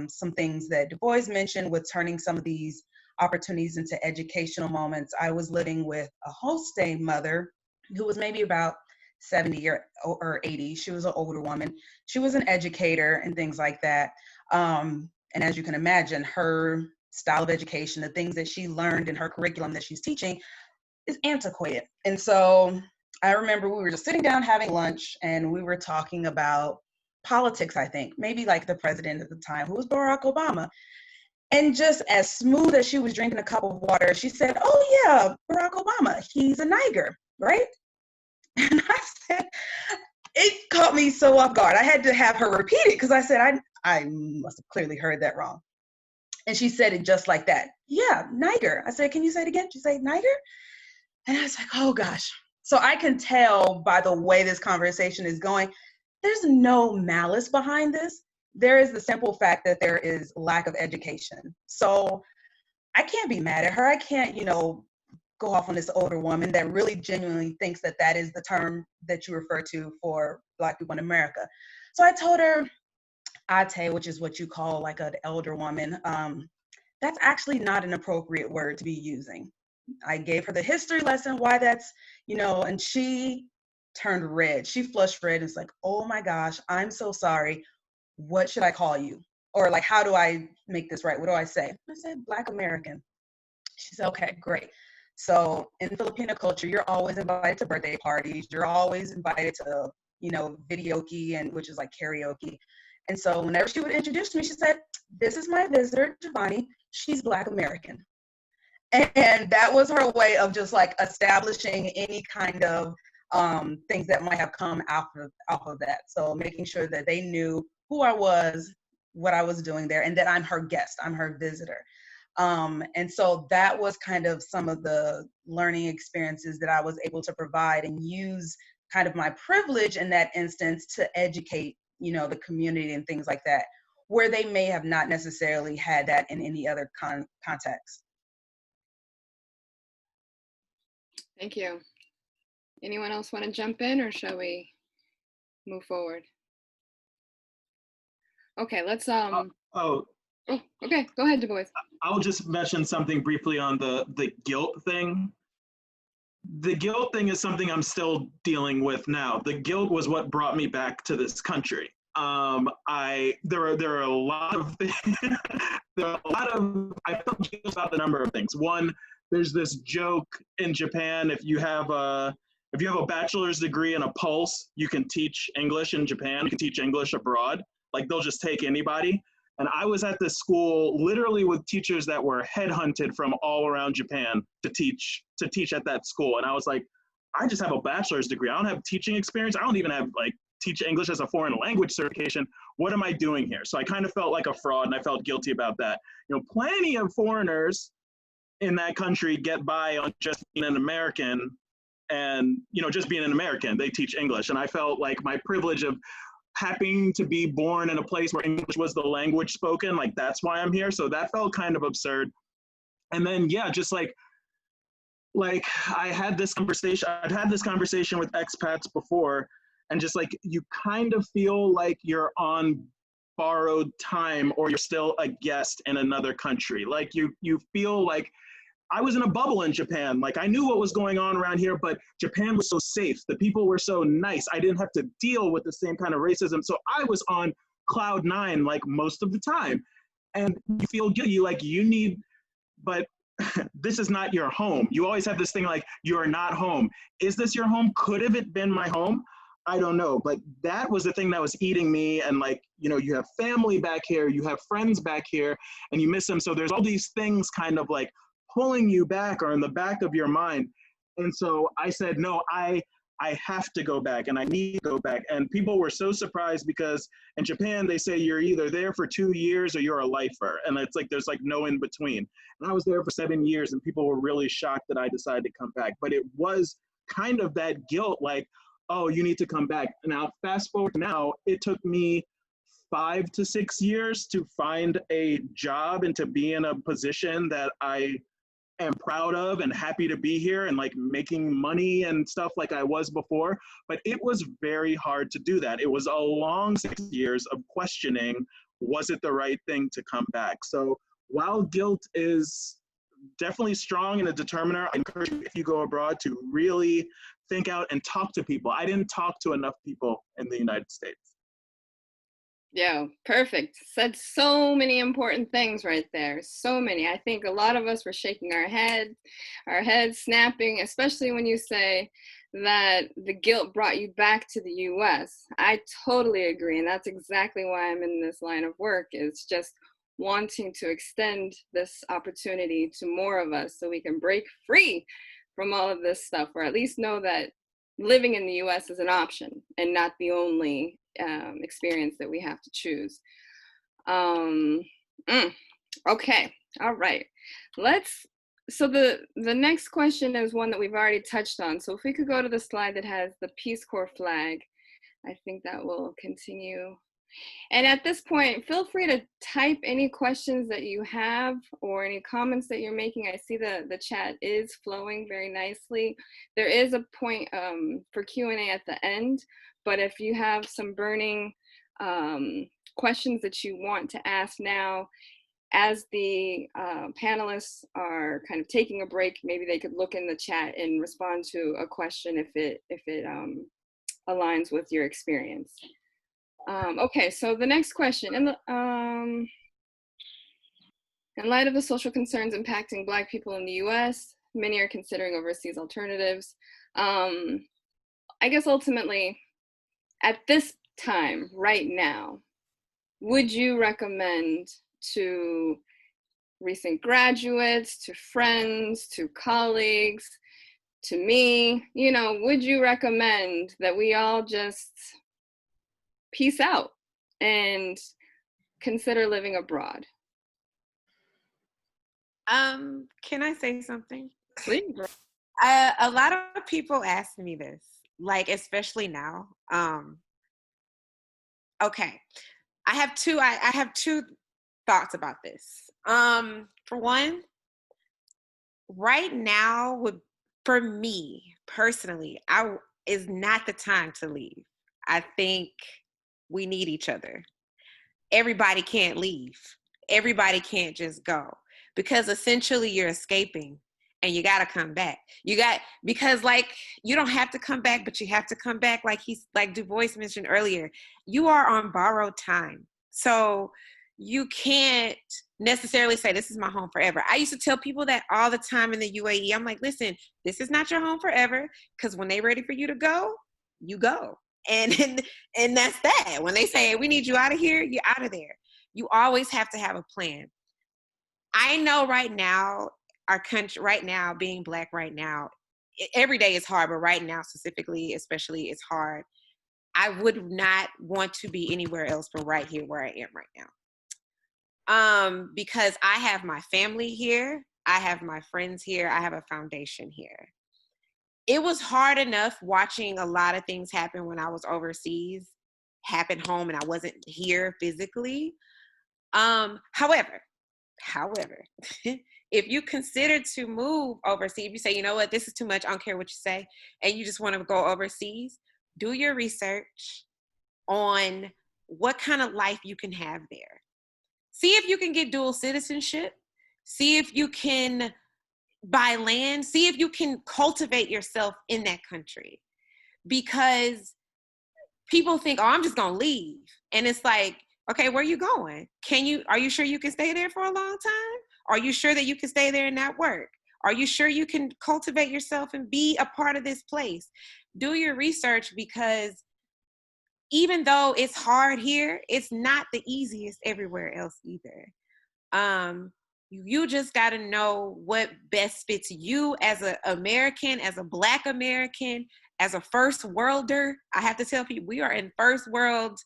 S11: some things that Du Bois mentioned with turning some of these opportunities into educational moments. I was living with a homestay mother who was maybe about 70 or 80. She was an older woman. She was an educator and things like that. And as you can imagine, her style of education, the things that she learned in her curriculum that she's teaching is antiquated. And so I remember we were just sitting down having lunch and we were talking about politics, I think, maybe like the president at the time, who was Barack Obama. And just as smooth as she was drinking a cup of water, she said, oh yeah, Barack Obama, he's a Niger, right? And I said, it caught me so off guard. I had to have her repeat it because I said, I must have clearly heard that wrong. And she said it just like that. Yeah, Niger. I said, can you say it again? She said, Niger? And I was like, oh gosh. So I can tell by the way this conversation is going, there's no malice behind this. There is the simple fact that there is lack of education. So I can't be mad at her. I can't, you know, go off on this older woman that really genuinely thinks that that is the term that you refer to for Black people in America. So I told her, ate, which is what you call like an elder woman, that's actually not an appropriate word to be using. I gave her the history lesson, why that's, you know, and she turned red. She flushed red and it's like, oh my gosh, I'm so sorry. What should I call you? Or like, how do I make this right? What do I say? I said, Black American. She said, okay, great. So in Filipino culture, you're always invited to birthday parties. You're always invited to, you know, videoke, and which is like karaoke. And so whenever she would introduce me, she said, this is my visitor, Giovanni. She's Black American. And that was her way of just like establishing any kind of things that might have come off of that. So making sure that they knew who I was, what I was doing there, and that I'm her guest, I'm her visitor. And so that was kind of some of the learning experiences that I was able to provide and use kind of my privilege in that instance to educate, you know, the community and things like that, where they may have not necessarily had that in any other context.
S8: Thank you. Anyone else want to jump in, or shall we move forward? Okay, let's okay, go ahead, Du Bois.
S9: I'll just mention something briefly on the guilt thing. The guilt thing is something I'm still dealing with now. The guilt was what brought me back to this country. There are a lot of I feel guilt about the number of things. One, there's this joke in Japan, if you have a bachelor's degree and a pulse, you can teach English in Japan, you can teach English abroad. Like, they'll just take anybody. And I was at this school literally with teachers that were headhunted from all around Japan to teach at that school. And I was like, I just have a bachelor's degree. I don't have teaching experience. I don't even have like teach English as a foreign language certification. What am I doing here? So I kind of felt like a fraud, and I felt guilty about that. You know, plenty of foreigners in that country get by on just being an American, and, you know, just being an American, they teach English. And I felt like my privilege of happening to be born in a place where English was the language spoken, like that's why I'm here. So that felt kind of absurd. And then, yeah, just like I'd had this conversation with expats before, and just like, you kind of feel like you're on borrowed time, or you're still a guest in another country. Like you feel like, I was in a bubble in Japan. Like, I knew what was going on around here, but Japan was so safe. The people were so nice. I didn't have to deal with the same kind of racism. So I was on cloud 9, like, most of the time. And you feel guilty, like you need, but this is not your home. You always have this thing like, you're not home. Is this your home? Could have it been my home? I don't know. But that was the thing that was eating me. And like, you know, you have family back here, you have friends back here, and you miss them. So there's all these things kind of like pulling you back, or in the back of your mind. And so I said, no, I have to go back, and I need to go back. And people were so surprised, because in Japan, they say you're either there for 2 years or you're a lifer. And it's like, there's like no in between. And I was there for 7 years, and people were really shocked that I decided to come back. But it was kind of that guilt, like, oh, you need to come back. Now, fast forward to now, it took me 5 to 6 years to find a job and to be in a position that I am proud of and happy to be here, and like making money and stuff like I was before. But it was very hard to do that. It was a long 6 years of questioning, was it the right thing to come back? So while guilt is definitely strong and a determiner, I encourage you, if you go abroad, to really think out and talk to people. I didn't talk to enough people in the United States.
S8: Yeah, perfect. Said so many important things right there. So many. I think a lot of us were shaking our heads snapping, especially when you say that the guilt brought you back to the US. I totally agree. And that's exactly why I'm in this line of work, is just wanting to extend this opportunity to more of us, so we can break free from all of this stuff, or at least know that living in the US is an option and not the only experience that we have to choose. Okay, all right. So the next question is one that we've already touched on. So if we could go to the slide that has the Peace Corps flag, I think that will continue. And at this point, feel free to type any questions that you have or any comments that you're making. I see the chat is flowing very nicely. There is a point for Q&A at the end, but if you have some burning questions that you want to ask now, as the panelists are kind of taking a break, maybe they could look in the chat and respond to a question if it aligns with your experience. Okay, so the next question, in light of the social concerns impacting Black people in the US, many are considering overseas alternatives. I guess ultimately, at this time, right now, would you recommend to recent graduates, to friends, to colleagues, to me, you know, would you recommend that we all just peace out and consider living abroad?
S10: Can I say something?
S8: Please.
S10: A lot of people ask me this, like, especially now. Okay, I have two thoughts about this. For one, right now, for me personally, is not the time to leave. I think we need each other. Everybody can't leave. Everybody can't just go, because essentially you're escaping and you got to come back. Because like, you don't have to come back, but you have to come back. Like Du Bois mentioned earlier, you are on borrowed time. So you can't necessarily say, this is my home forever. I used to tell people that all the time in the UAE. I'm like, listen, this is not your home forever, because when they're ready for you to go, you go. And that's that. When they say, we need you out of here, you're out of there. You always have to have a plan. I know right now, our country right now, being Black right now, every day is hard, but right now specifically, especially, it's hard. I would not want to be anywhere else but right here where I am right now. Because I have my family here, I have my friends here, I have a foundation here. It was hard enough watching a lot of things happen when I was overseas happen home and I wasn't here physically. However, if you consider to move overseas, if you say, you know what, this is too much, I don't care what you say, and you just want to go overseas, do your research on what kind of life you can have there. See if you can get dual citizenship. See if you can buy land. See if you can cultivate yourself in that country. Because people think, oh, I'm just going to leave. And it's like, okay, where are you going? Are you sure you can stay there for a long time? Are you sure that you can stay there and not work? Are you sure you can cultivate yourself and be a part of this place? Do your research, because even though it's hard here, it's not the easiest everywhere else either. You just got to know what best fits you as an American, as a Black American, as a first worlder. I have to tell people, we are in first world,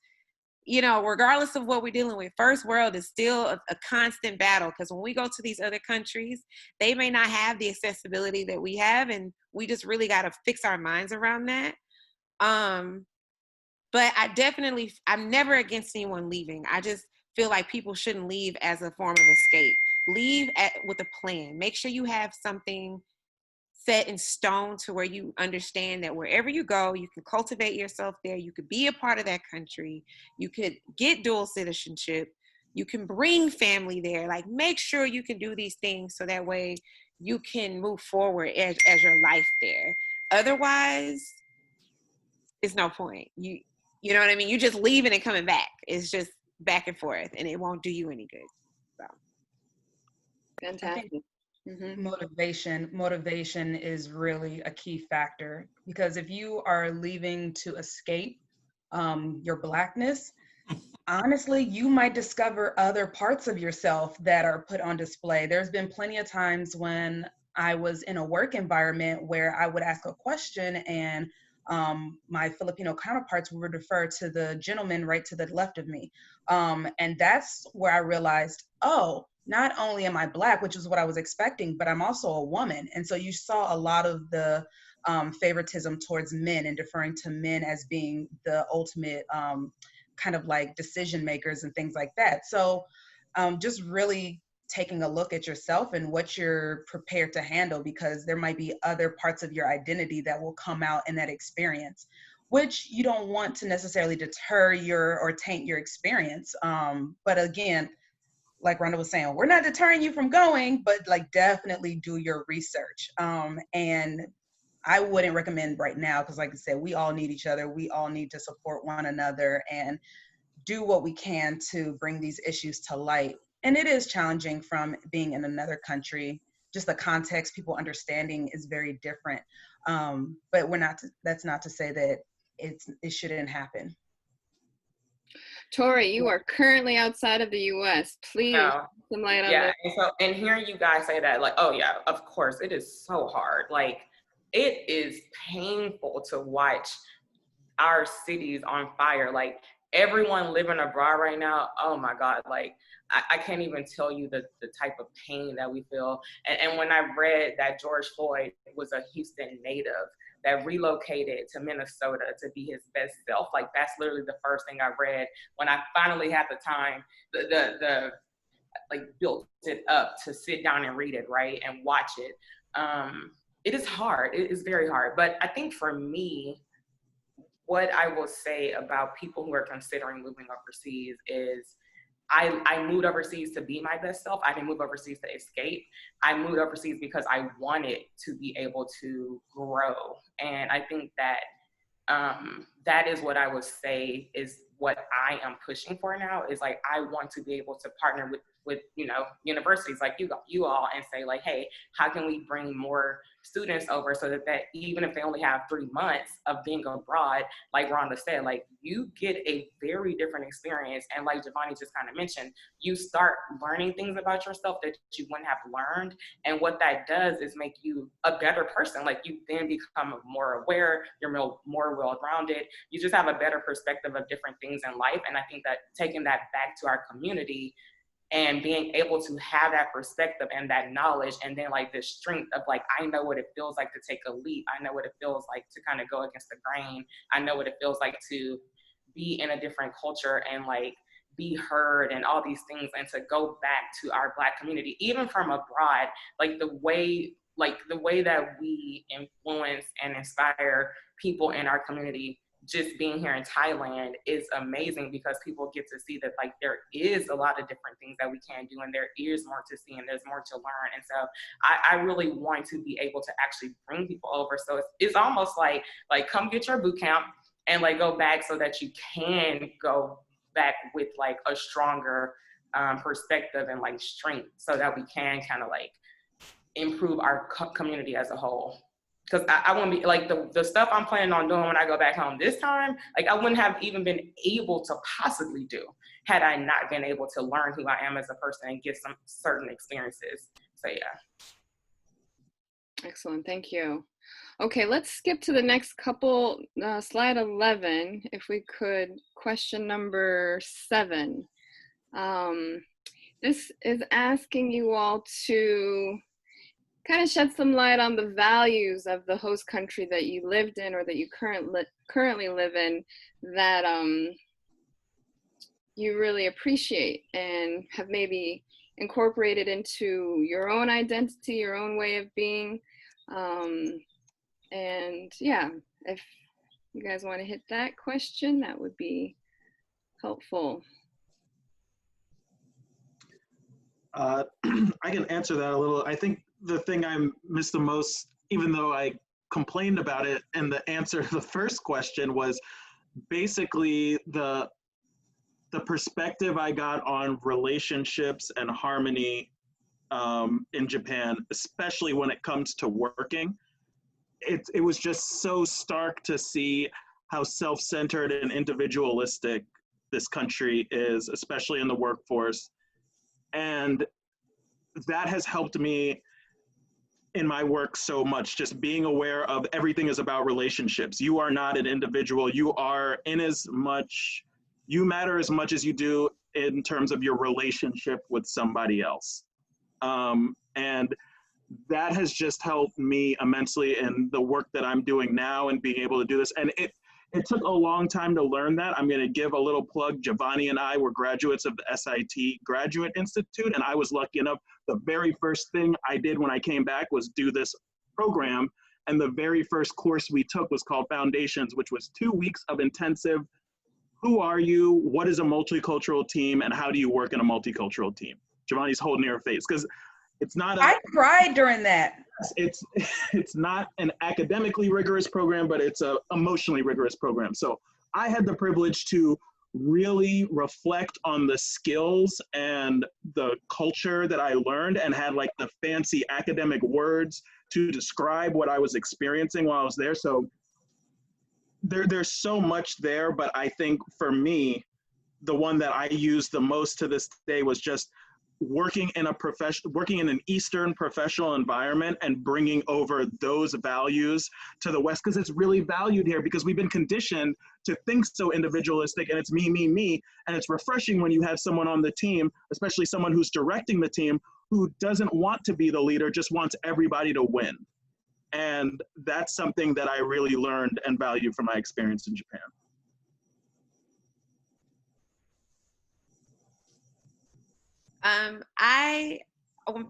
S10: regardless of what we're dealing with. First world is still a constant battle, because when we go to these other countries, they may not have the accessibility that we have, and we just really got to fix our minds around that. But I'm never against anyone leaving. I just feel like people shouldn't leave as a form of escape. Leave with a plan. Make sure you have something set in stone to where you understand that wherever you go, you can cultivate yourself there. You could be a part of that country. You could get dual citizenship. You can bring family there. Like, make sure you can do these things so that way you can move forward as your life there. Otherwise, it's no point. You know what I mean? You just leaving and coming back. It's just back and forth, and it won't do you any good. So,
S8: fantastic.
S11: Motivation is really a key factor, because if you are leaving to escape your Blackness, honestly, you might discover other parts of yourself that are put on display. There's been plenty of times when I was in a work environment where I would ask a question and my Filipino counterparts would refer to the gentleman right to the left of me. And that's where I realized, oh, not only am I Black, which is what I was expecting, but I'm also a woman. And so you saw a lot of the favoritism towards men and deferring to men as being the ultimate kind of like decision makers and things like that. So just really taking a look at yourself and what you're prepared to handle, because there might be other parts of your identity that will come out in that experience, which you don't want to necessarily deter or taint your experience. But again, like Rhonda was saying, we're not deterring you from going, but like definitely do your research. And I wouldn't recommend right now, because like I said, we all need each other. We all need to support one another and do what we can to bring these issues to light. And it is challenging from being in another country. Just the context, people understanding is very different. But that's not to say that it shouldn't happen.
S8: Tori, you are currently outside of the U.S. Please shed some light on that.
S12: And hearing you guys say that, like, oh yeah, of course, it is so hard. Like, it is painful to watch our cities on fire. Like, everyone living abroad right now, oh my God, like, I can't even tell you the type of pain that we feel. And when I read that George Floyd was a Houston native that relocated to Minnesota to be his best self, like, that's literally the first thing I read when I finally had the time, like, built it up to sit down and read it, right, and watch it. It is hard. It is very hard. But I think for me, what I will say about people who are considering moving overseas is I moved overseas to be my best self. I didn't move overseas to escape. I moved overseas because I wanted to be able to grow. And I think that that is what I would say is what I am pushing for now, is like, I want to be able to partner with with, you know, universities like you all and say like, hey, how can we bring more students over so that even if they only have 3 months of being abroad, like Rhonda said, like you get a very different experience. And like Giovanni just kind of mentioned, you start learning things about yourself that you wouldn't have learned. And what that does is make you a better person. Like you then become more aware, you're more well-rounded. You just have a better perspective of different things in life. And I think that taking that back to our community and being able to have that perspective and that knowledge, and then like this strength of like, I know what it feels like to take a leap. I know what it feels like to kind of go against the grain. I know what it feels like to be in a different culture and like be heard and all these things, and to go back to our Black community, even from abroad, like the way that we influence and inspire people in our community. Just being here in Thailand is amazing because people get to see that like there is a lot of different things that we can do, and there is more to see and there's more to learn. And so I really want to be able to actually bring people over. So it's almost like come get your boot camp and like go back so that you can go back with like a stronger perspective and like strength, so that we can kind of like improve our community as a whole. Because I wouldn't be like the stuff I'm planning on doing when I go back home this time, like I wouldn't have even been able to possibly do had I not been able to learn who I am as a person and get some certain experiences. So yeah.
S8: Excellent, thank you. Okay, let's skip to the next couple, slide 11, if we could, question number 7. This is asking you all to kind of shed some light on the values of the host country that you lived in or that you currently live in that you really appreciate and have maybe incorporated into your own identity, your own way of being. And yeah, if you guys want to hit that question, that would be helpful.
S9: I can answer that a little. I think the thing I missed the most, even though I complained about it, and the answer to the first question was basically the perspective I got on relationships and harmony in Japan, especially when it comes to working. It was just so stark to see how self-centered and individualistic this country is, especially in the workforce. And that has helped me in my work so much, just being aware of everything is about relationships. You are not an individual. You are you matter as much as you do in terms of your relationship with somebody else. And that has just helped me immensely in the work that I'm doing now and being able to do this. And it took a long time to learn that. I'm going to give a little plug. Giovanni and I were graduates of the SIT Graduate Institute, and I was lucky enough. The very first thing I did when I came back was do this program. And the very first course we took was called Foundations, which was 2 weeks of intensive. Who are you? What is a multicultural team? And how do you work in a multicultural team? Giovanni's holding her face because it's not.
S11: I cried during that.
S9: It's not an academically rigorous program, but it's an emotionally rigorous program. So I had the privilege to really reflect on the skills and the culture that I learned, and had like the fancy academic words to describe what I was experiencing while I was there. So there's so much there, but I think for me, the one that I used the most to this day was just working in an Eastern professional environment and bringing over those values to the West, because it's really valued here, because we've been conditioned to think so individualistic and it's me, me, me. And it's refreshing when you have someone on the team, especially someone who's directing the team, who doesn't want to be the leader, just wants everybody to win. And that's something that I really learned and value from my experience in Japan.
S10: I'm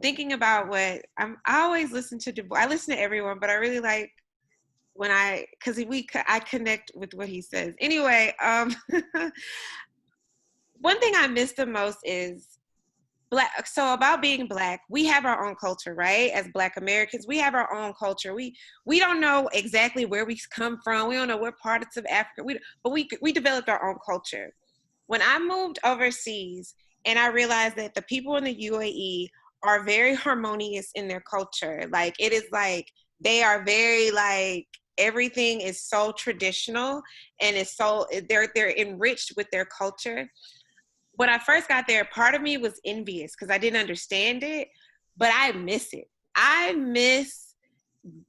S10: thinking about I always listen to Du Bois. I listen to everyone, but I really like when I connect with what he says. Anyway, one thing I miss the most is Black. So about being Black, we have our own culture, right? As Black Americans, we have our own culture. We don't know exactly where we come from. We don't know what parts of Africa. But we developed our own culture. When I moved overseas, and I realized that the people in the UAE are very harmonious in their culture. Like, it is like, they are very like, everything is so traditional, and it's so, they're enriched with their culture. When I first got there, part of me was envious because I didn't understand it, but I miss it. I miss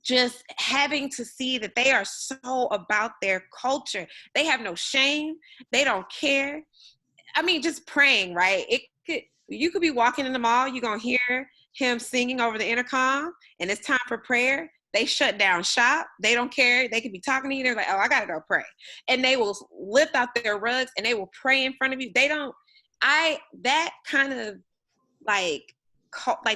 S10: just having to see that they are so about their culture. They have no shame. They don't care. I mean, just praying, right? You could be walking in the mall, you're going to hear him singing over the intercom, and it's time for prayer. They shut down shop. They don't care. They could be talking to you. They're like, oh, I got to go pray. And they will lift out their rugs and they will pray in front of you. That kind of like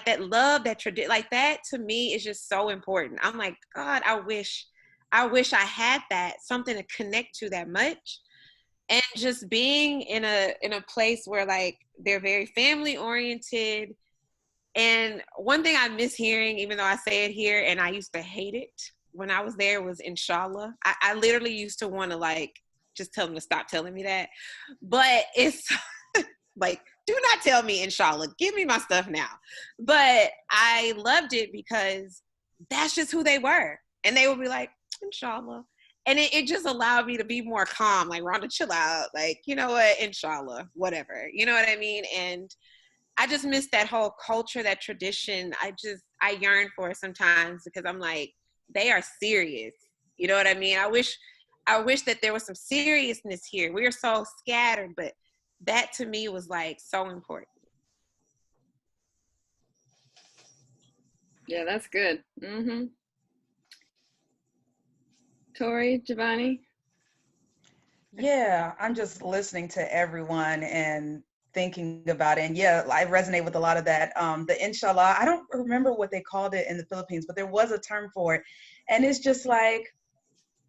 S10: that love, that tradition, like that to me is just so important. I'm like, God, I wish I had that, something to connect to that much. And just being in a place where like they're very family oriented. And one thing I miss hearing, even though I say it here and I used to hate it when I was there, was inshallah. I literally used to want to like just tell them to stop telling me that. But it's like, do not tell me inshallah. Give me my stuff now. But I loved it because that's just who they were. And they would be like, inshallah. And it just allowed me to be more calm, like, Rhonda, chill out. Like, you know what, inshallah, whatever. You know what I mean? And I just miss that whole culture, that tradition. I yearn for it sometimes because I'm like, they are serious. You know what I mean? I wish that there was some seriousness here. We are so scattered, but that to me was like so important.
S8: Yeah, that's good. Mm-hmm. Tori, Giovanni?
S11: Yeah, I'm just listening to everyone and thinking about it. And yeah, I resonate with a lot of that. The inshallah, I don't remember what they called it in the Philippines, but there was a term for it. And it's just like,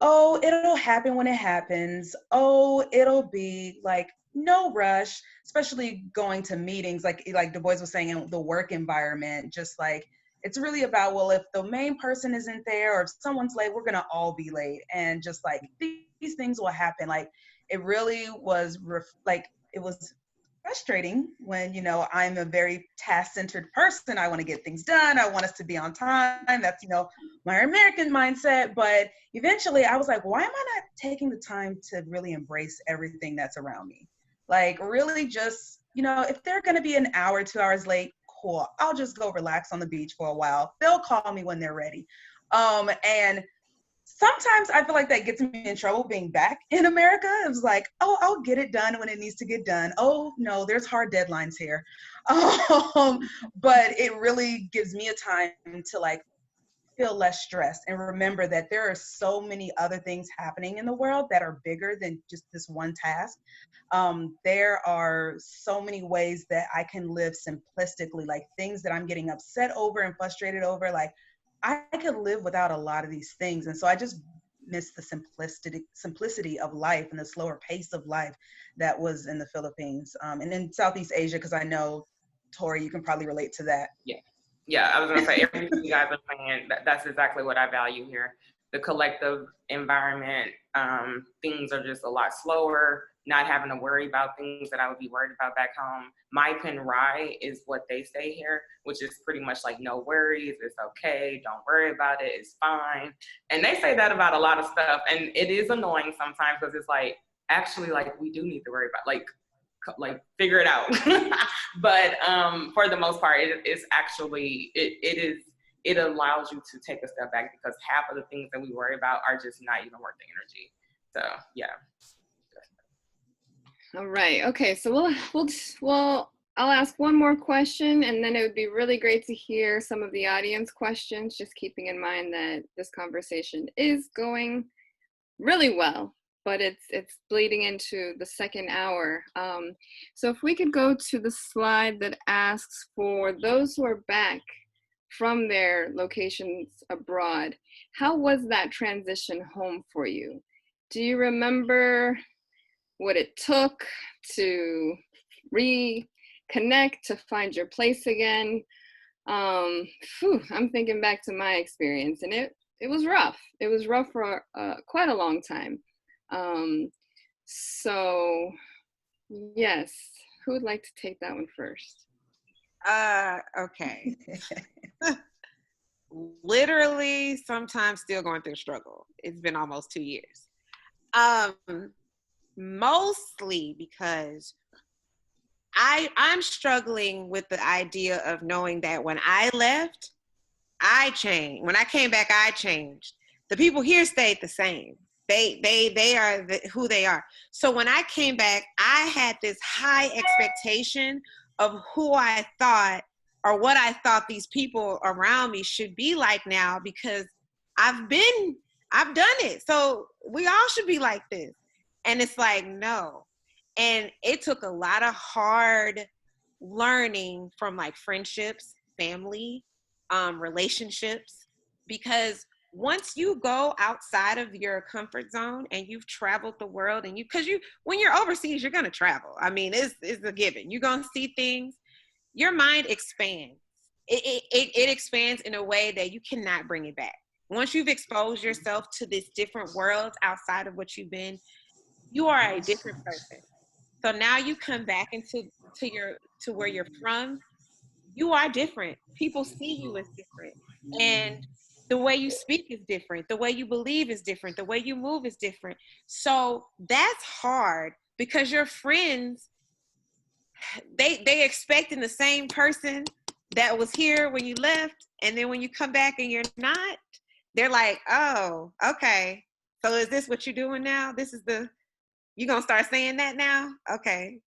S11: oh, it'll happen when it happens. Oh, it'll be like, no rush, especially going to meetings, like Du Bois was saying, in the work environment, just like, it's really about, well, if the main person isn't there or if someone's late, we're gonna all be late. And just like, these things will happen. Like, it really was it was frustrating when, you know, I'm a very task-centered person. I want to get things done. I want us to be on time. That's, you know, my American mindset. But eventually I was like, why am I not taking the time to really embrace everything that's around me? Like, really just, you know, if they're going to be an hour, 2 hours late, cool. I'll just go relax on the beach for a while. They'll call me when they're ready. And sometimes I feel like that gets me in trouble being back in America. It was like, oh, I'll get it done when it needs to get done. Oh, no, there's hard deadlines here. But it really gives me a time to like feel less stressed and remember that there are so many other things happening in the world that are bigger than just this one task. There are so many ways that I can live simplistically, like things that I'm getting upset over and frustrated over, like I could live without a lot of these things. And so I just miss the simplicity of life and the slower pace of life that was in the Philippines and in Southeast Asia, because I know, Tori, you can probably relate to that.
S12: Yeah, I was gonna say, everything you guys are saying, that's exactly what I value here. The collective environment, things are just a lot slower, not having to worry about things that I would be worried about back home. My pen rye is what they say here, which is pretty much like, no worries, it's okay, don't worry about it, it's fine. And they say that about a lot of stuff, and it is annoying sometimes because it's like, actually, like, we do need to worry about, like figure it out. But for the most part, it's actually, it allows you to take a step back because half of the things that we worry about are just not even worth the energy. So yeah.
S8: All right. Okay. So I'll ask one more question, and then it would be really great to hear some of the audience questions, just keeping in mind that this conversation is going really well, but it's bleeding into the second hour. So if we could go to the slide that asks for those who are back from their locations abroad, how was that transition home for you? Do you remember what it took to reconnect, to find your place again? I'm thinking back to my experience, and it was rough. It was rough for quite a long time. So yes, Who would like to take that one first?
S10: Okay. Literally, sometimes still going through a struggle. It's been almost 2 years. Mostly because I'm struggling with the idea of knowing that when I left, I changed. When I came back, I changed. The people here stayed the same. They are who they are. So when I came back, I had this high expectation of who I thought or what I thought these people around me should be like now, because I've done it. So we all should be like this. And it's like, no. And it took a lot of hard learning from like friendships, family, relationships, because once you go outside of your comfort zone and you've traveled the world, and when you're overseas, you're going to travel. I mean, it's a given. You're going to see things. Your mind expands. It expands in a way that you cannot bring it back. Once you've exposed yourself to this different world outside of what you've been, you are a different person. So now you come back into where you're from, you are different. People see you as different. And the way you speak is different. The way you believe is different. The way you move is different. So that's hard, because your friends, they expecting the same person that was here when you left. And then when you come back and you're not, they're like, oh, okay. So is this what you're doing now? You gonna start saying that now? Okay.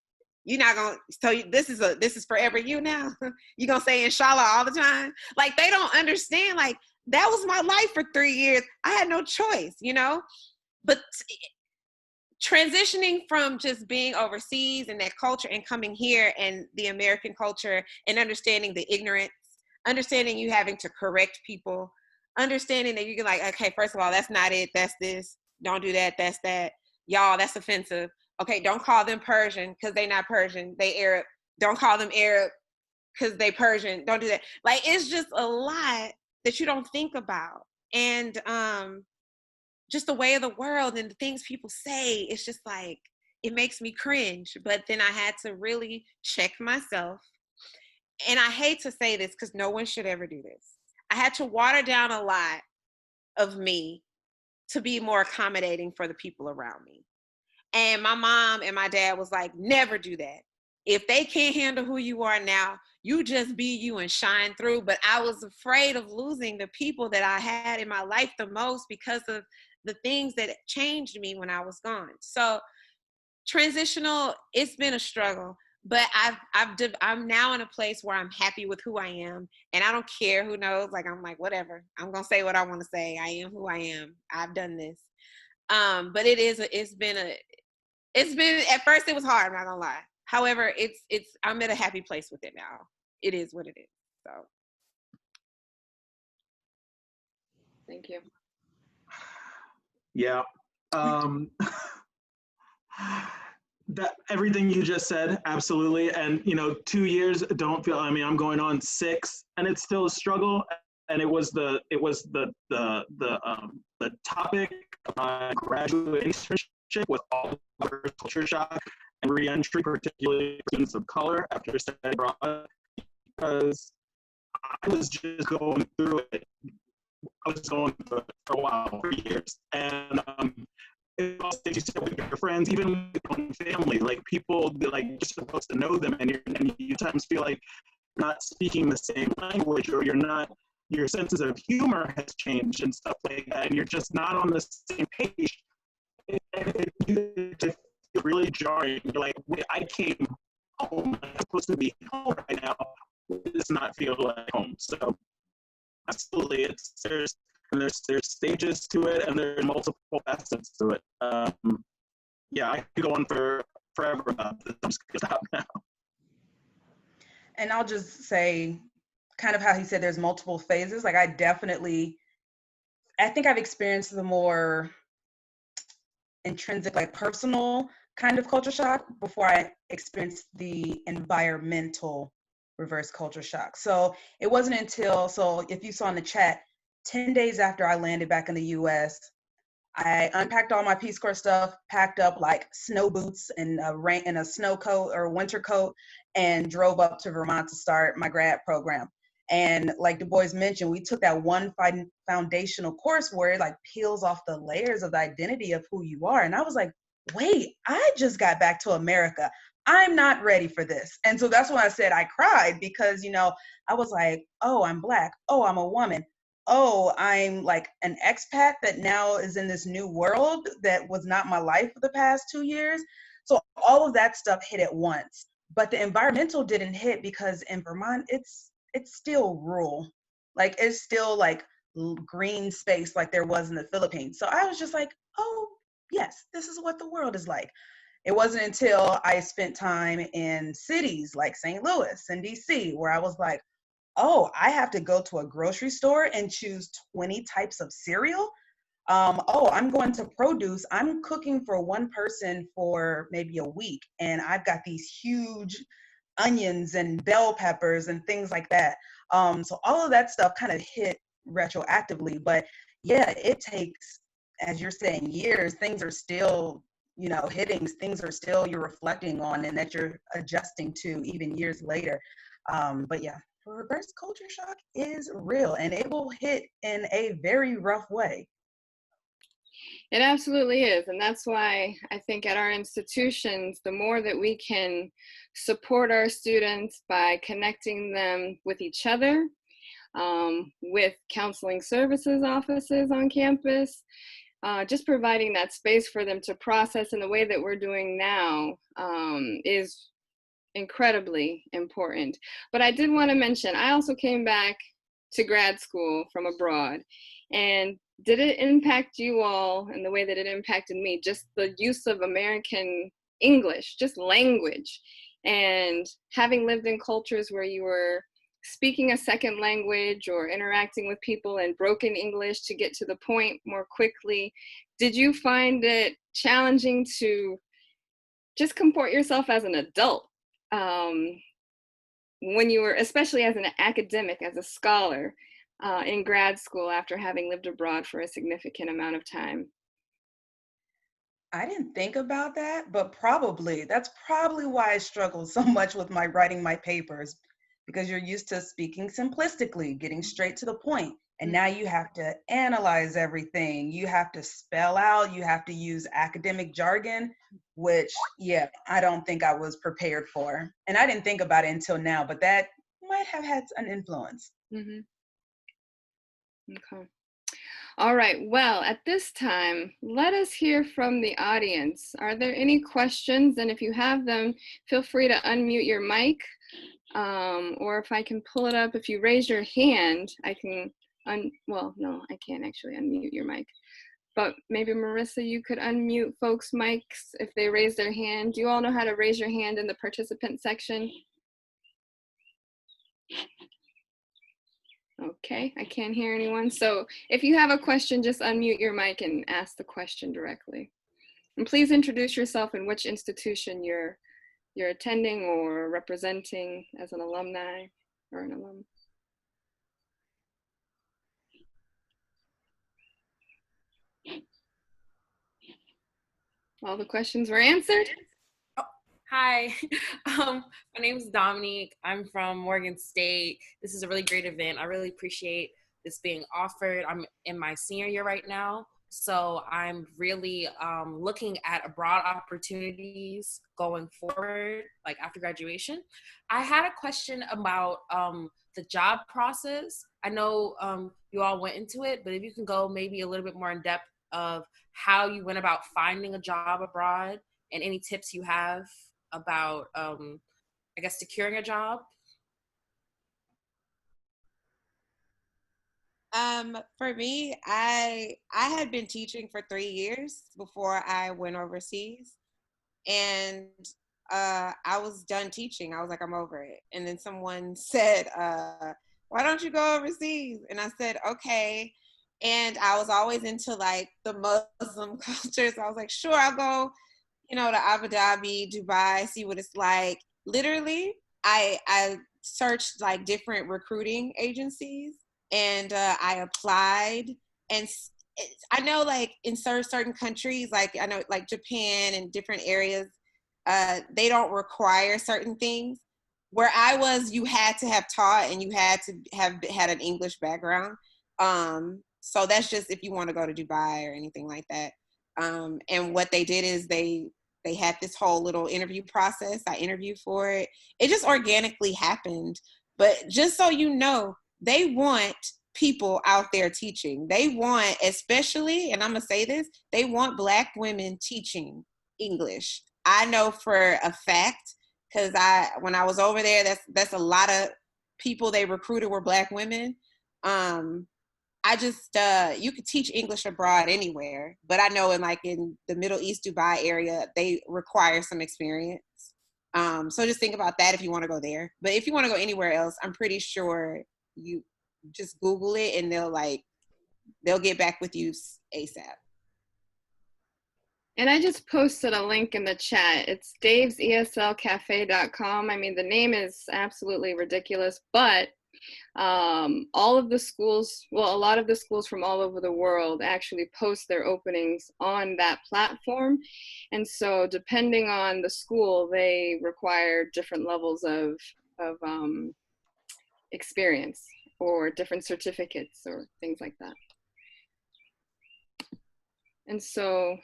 S10: You're not gonna, so this is forever you now? You gonna say inshallah all the time? Like, they don't understand, like, that was my life for 3 years. I had no choice, But transitioning from just being overseas and that culture and coming here and the American culture and understanding the ignorance, understanding you having to correct people, understanding that you're like, okay, first of all, that's not it, that's this, don't do that, that's that. Y'all, that's offensive. Okay, don't call them Persian because they not Persian, they Arab. Don't call them Arab because they Persian. Don't do that. Like, it's just a lot that you don't think about. And just the way of the world and the things people say, it's just like, it makes me cringe. But then I had to really check myself. And I hate to say this because no one should ever do this. I had to water down a lot of me to be more accommodating for the people around me. And my mom and my dad was like, never do that. If they can't handle who you are now, you just be you and shine through. But I was afraid of losing the people that I had in my life the most because of the things that changed me when I was gone. So transitional, it's been a struggle, but I'm now in a place where I'm happy with who I am, and I don't care who knows. Like, I'm like, whatever. I'm gonna say what I want to say. I am who I am. I've done this. But it's been at first it was hard, I'm not gonna lie. However, I'm at a happy place with it now. It is what it is. So
S8: thank you.
S9: Yeah. That everything you just said, absolutely. And 2 years don't feel, I'm going on 6, and it's still a struggle. And it was the topic of my graduate internship with all the culture shock and re-entry, particularly students of color after studying abroad, because I was just going through it. I was going through it for a while, for years. And it's also things you said with your friends, even with your own family, like people, like, you're supposed to know them, and you sometimes feel like you're not speaking the same language, or your senses of humor has changed and stuff like that, and you're just not on the same page. It's really jarring. You're like, wait, I came home. I'm supposed to be home right now. It does not feel like home. So absolutely, there's stages to it, and there's multiple facets to it. Yeah, I could go on forever about this. I'm just gonna stop now.
S11: And I'll just say, kind of how he said there's multiple phases. Like, I think I've experienced the more intrinsic, like, personal kind of culture shock before I experienced the environmental reverse culture shock. So it wasn't until, so if you saw in the chat, 10 days after I landed back in the US, I unpacked all my Peace Corps stuff, packed up like snow boots and a snow coat or winter coat, and drove up to Vermont to start my grad program. And like Du Bois mentioned, we took that one foundational course where it like peels off the layers of the identity of who you are. And I was like, wait, I just got back to America. I'm not ready for this. And so that's when I said I cried, because, you know, I was like, oh, I'm Black. Oh, I'm a woman. Oh, I'm like an expat that now is in this new world that was not my life for the past 2 years. So all of that stuff hit at once. But the environmental didn't hit because in Vermont, it's still rural. Like it's still like green space like there was in the Philippines. So I was just like, oh, yes, this is what the world is like. It wasn't until I spent time in cities like St. Louis and DC where I was like, oh, I have to go to a grocery store and choose 20 types of cereal. Oh, I'm going to produce. I'm cooking for one person for maybe a week, and I've got these huge onions and bell peppers and things like that. So all of that stuff kind of hit retroactively. But yeah, it takes, as you're saying, years. Things are still, you know, hitting. Things are still you're reflecting on and that you're adjusting to even years later. But yeah. Reverse culture shock is real, and it will hit in a very rough way.
S8: It absolutely is. And that's why I think at our institutions, the more that we can support our students by connecting them with each other, with counseling services offices on campus, just providing that space for them to process in the way that we're doing now is incredibly important. But I did want to mention, I also came back to grad school from abroad. And did it impact you all in the way that it impacted me? Just the use of American English, just language, and having lived in cultures where you were speaking a second language or interacting with people in broken English to get to the point more quickly. Did you find it challenging to just comport yourself as an adult when you were, especially as an academic, as a scholar in grad school after having lived abroad for a significant amount of time?
S11: I didn't think about that, but that's probably why I struggled so much with my writing my papers, because you're used to speaking simplistically, getting straight to the point. And now you have to analyze everything. You have to spell out, you have to use academic jargon, which, yeah, I don't think I was prepared for. And I didn't think about it until now, but that might have had an influence.
S8: Mm-hmm. Okay. All right. Well, at this time, let us hear from the audience. Are there any questions? And if you have them, feel free to unmute your mic. Or if I can pull it up, if you raise your hand, I can, well, no, I can't actually unmute your mic. But maybe Marissa, you could unmute folks' mics if they raise their hand. Do you all know how to raise your hand in the participant section? Okay, I can't hear anyone. So if you have a question, just unmute your mic and ask the question directly. And please introduce yourself and which institution you're attending or representing as an alumni or an alum. All the questions were answered?
S10: Oh, hi, my name is Dominique. I'm from Morgan State. This is a really great event. I really appreciate this being offered. I'm in my senior year right now, so I'm really looking at abroad opportunities going forward, like after graduation. I had a question about the job process. I know you all went into it, but if you can go maybe a little bit more in depth of how you went about finding a job abroad and any tips you have about, I guess, securing a job.
S13: For me, I had been teaching for 3 years before I went overseas, and I was done teaching. I was like, I'm over it. And then someone said, why don't you go overseas? And I said, okay. And I was always into like the Muslim culture. So I was like, sure, I'll go, to Abu Dhabi, Dubai, see what it's like. Literally, I searched like different recruiting agencies and I applied. And I know like in certain countries, like I know like Japan and different areas, they don't require certain things. Where I was, you had to have taught and you had to have had an English background. So that's just if you want to go to Dubai or anything like that. And what they did is they had this whole little interview process. I interviewed for it. It just organically happened. But just so you know, they want people out there teaching. They want, especially, and I'm going to say this, they want Black women teaching English. I know for a fact, because when I was over there, that's a lot of people they recruited were Black women. I just, you could teach English abroad anywhere, but I know in the Middle East, Dubai area, they require some experience. So just think about that if you want to go there. But if you want to go anywhere else, I'm pretty sure you just Google it and they'll get back with you ASAP.
S8: And I just posted a link in the chat. It's daveseslcafe.com. I mean, the name is absolutely ridiculous, but all of the schools, well, a lot of the schools from all over the world actually post their openings on that platform. And so depending on the school, they require different levels of experience or different certificates or things like that. And so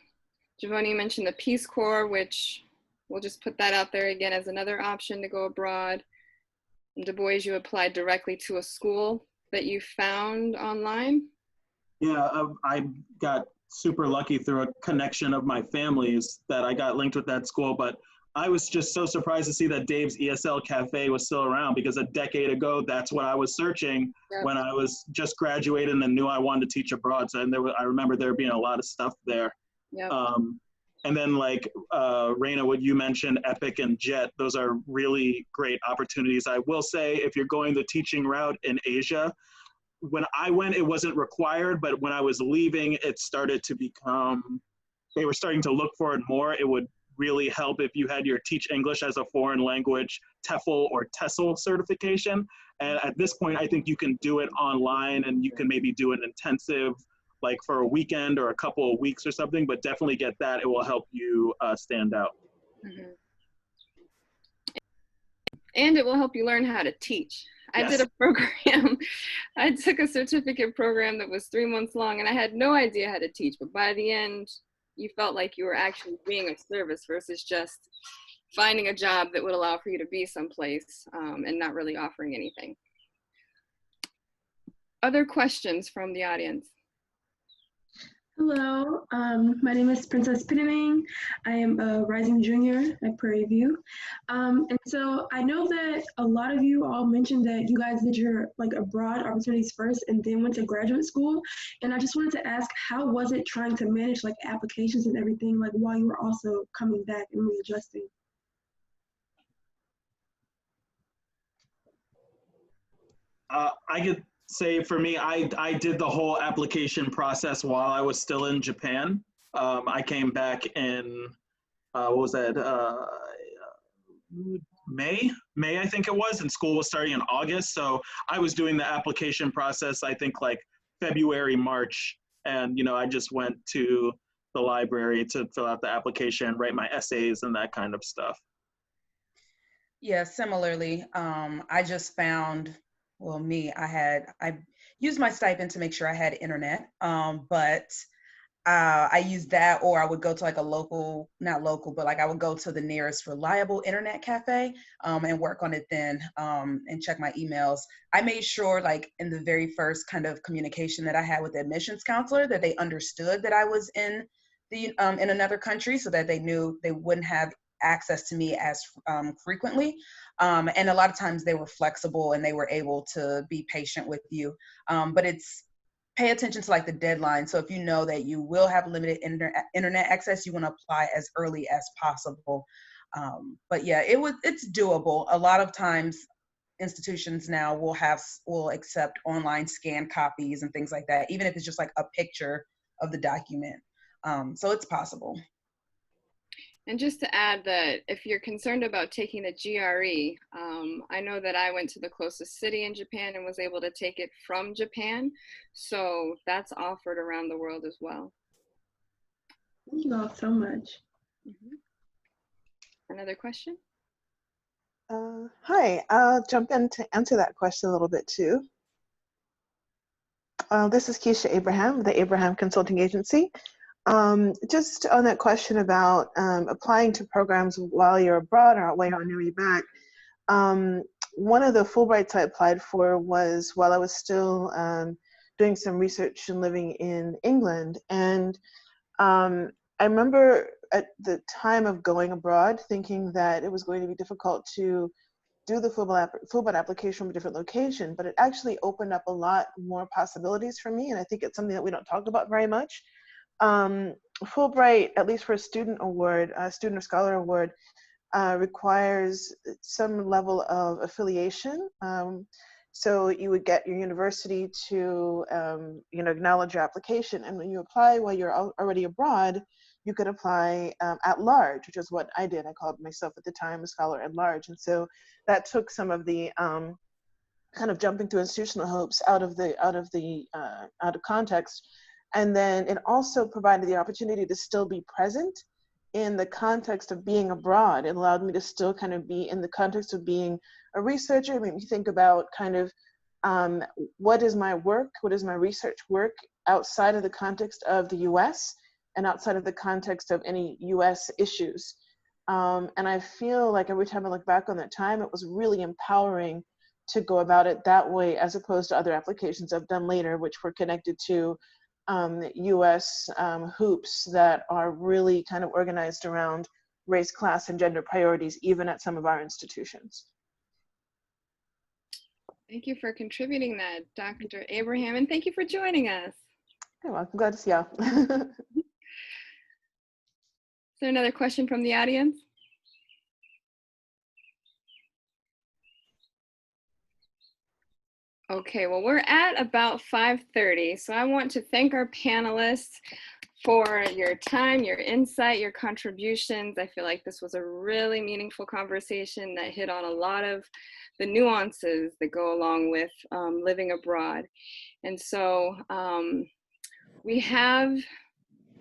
S8: Giovanni mentioned the Peace Corps, which we'll just put that out there again as another option to go abroad. And Du Bois, you applied directly to a school that you found online?
S9: Yeah, I got super lucky through a connection of my family's that I got linked with that school, but I was just so surprised to see that Dave's ESL Cafe was still around, because a decade ago, that's what I was searching when I was just graduating and knew I wanted to teach abroad. So, and I remember there being a lot of stuff there.
S8: Yep.
S9: And then like Raina, what you mentioned, Epic and Jet, those are really great opportunities. I will say, if you're going the teaching route in Asia, when I went, it wasn't required, but when I was leaving, it started to become, they were starting to look for it more. It would really help if you had your Teach English as a Foreign Language TEFL or TESOL certification. And at this point, I think you can do it online, and you can maybe do an intensive like for a weekend or a couple of weeks or something, but definitely get that. It will help you stand out.
S8: Mm-hmm. And it will help you learn how to teach. I did a program, I took a certificate program that was 3 months long, and I had no idea how to teach, but by the end, you felt like you were actually being of service versus just finding a job that would allow for you to be someplace and not really offering anything. Other questions from the audience?
S14: Hello, my name is Princess Pinning. I am a rising junior at Prairie View. And so I know that a lot of you all mentioned that you guys did your like abroad opportunities first and then went to graduate school. And I just wanted to ask, how was it trying to manage like applications and everything, like while you were also coming back and readjusting?
S9: I could say for me, I did the whole application process while I was still in Japan. I came back in, what was that, May, I think it was, and school was starting in August. So I was doing the application process, I think like February, March. And, you know, I just went to the library to fill out the application, write my essays and that kind of stuff.
S11: Yeah, similarly, I just found, well, I used my stipend to make sure I had internet, but I used that, or I would go to like a local, not local, but like I would go to the nearest reliable internet cafe and work on it then and check my emails. I made sure like in the very first kind of communication that I had with the admissions counselor that they understood that I was in another country, so that they knew they wouldn't have access to me as frequently. And a lot of times they were flexible and they were able to be patient with you. But it's pay attention to like the deadline. So if you know that you will have limited internet access, you want to apply as early as possible. But yeah, it's doable. A lot of times institutions now will accept online scanned copies and things like that, even if it's just like a picture of the document. So it's possible.
S8: And just to add that if you're concerned about taking the GRE, I know that I went to the closest city in Japan and was able to take it from Japan. So that's offered around the world as well.
S14: Thank you all so much.
S8: Another question?
S15: Hi, I'll jump in to answer that question a little bit too. This is Keisha Abraham, the Abraham Consulting Agency. Just on that question about applying to programs while you're abroad or while you're on your way back, one of the Fulbrights I applied for was while I was still doing some research and living in England. And I remember at the time of going abroad thinking that it was going to be difficult to do the Fulbright application from a different location, but it actually opened up a lot more possibilities for me. And I think it's something that we don't talk about very much. Fulbright, at least for a student award, a student or scholar award, requires some level of affiliation. So you would get your university to acknowledge your application. And when you apply while you're already abroad, you could apply at large, which is what I did. I called myself at the time a scholar at large. And so that took some of the kind of jumping through institutional hopes out of context. And then it also provided the opportunity to still be present in the context of being abroad. It allowed me to still kind of be in the context of being a researcher. It made me think about kind of what is my work, what is my research work outside of the context of the US and outside of the context of any US issues. And I feel like every time I look back on that time, it was really empowering to go about it that way, as opposed to other applications I've done later, which were connected to US hoops that are really kind of organized around race, class, and gender priorities, even at some of our institutions.
S8: Thank you for contributing that, Dr. Abraham, and thank you for joining us.
S15: You're welcome. Glad to see y'all.
S8: Is there another question from the audience? Okay, well, we're at about 5:30, so I want to thank our panelists for your time, your insight, your contributions. I feel like this was a really meaningful conversation that hit on a lot of the nuances that go along with living abroad. And so we have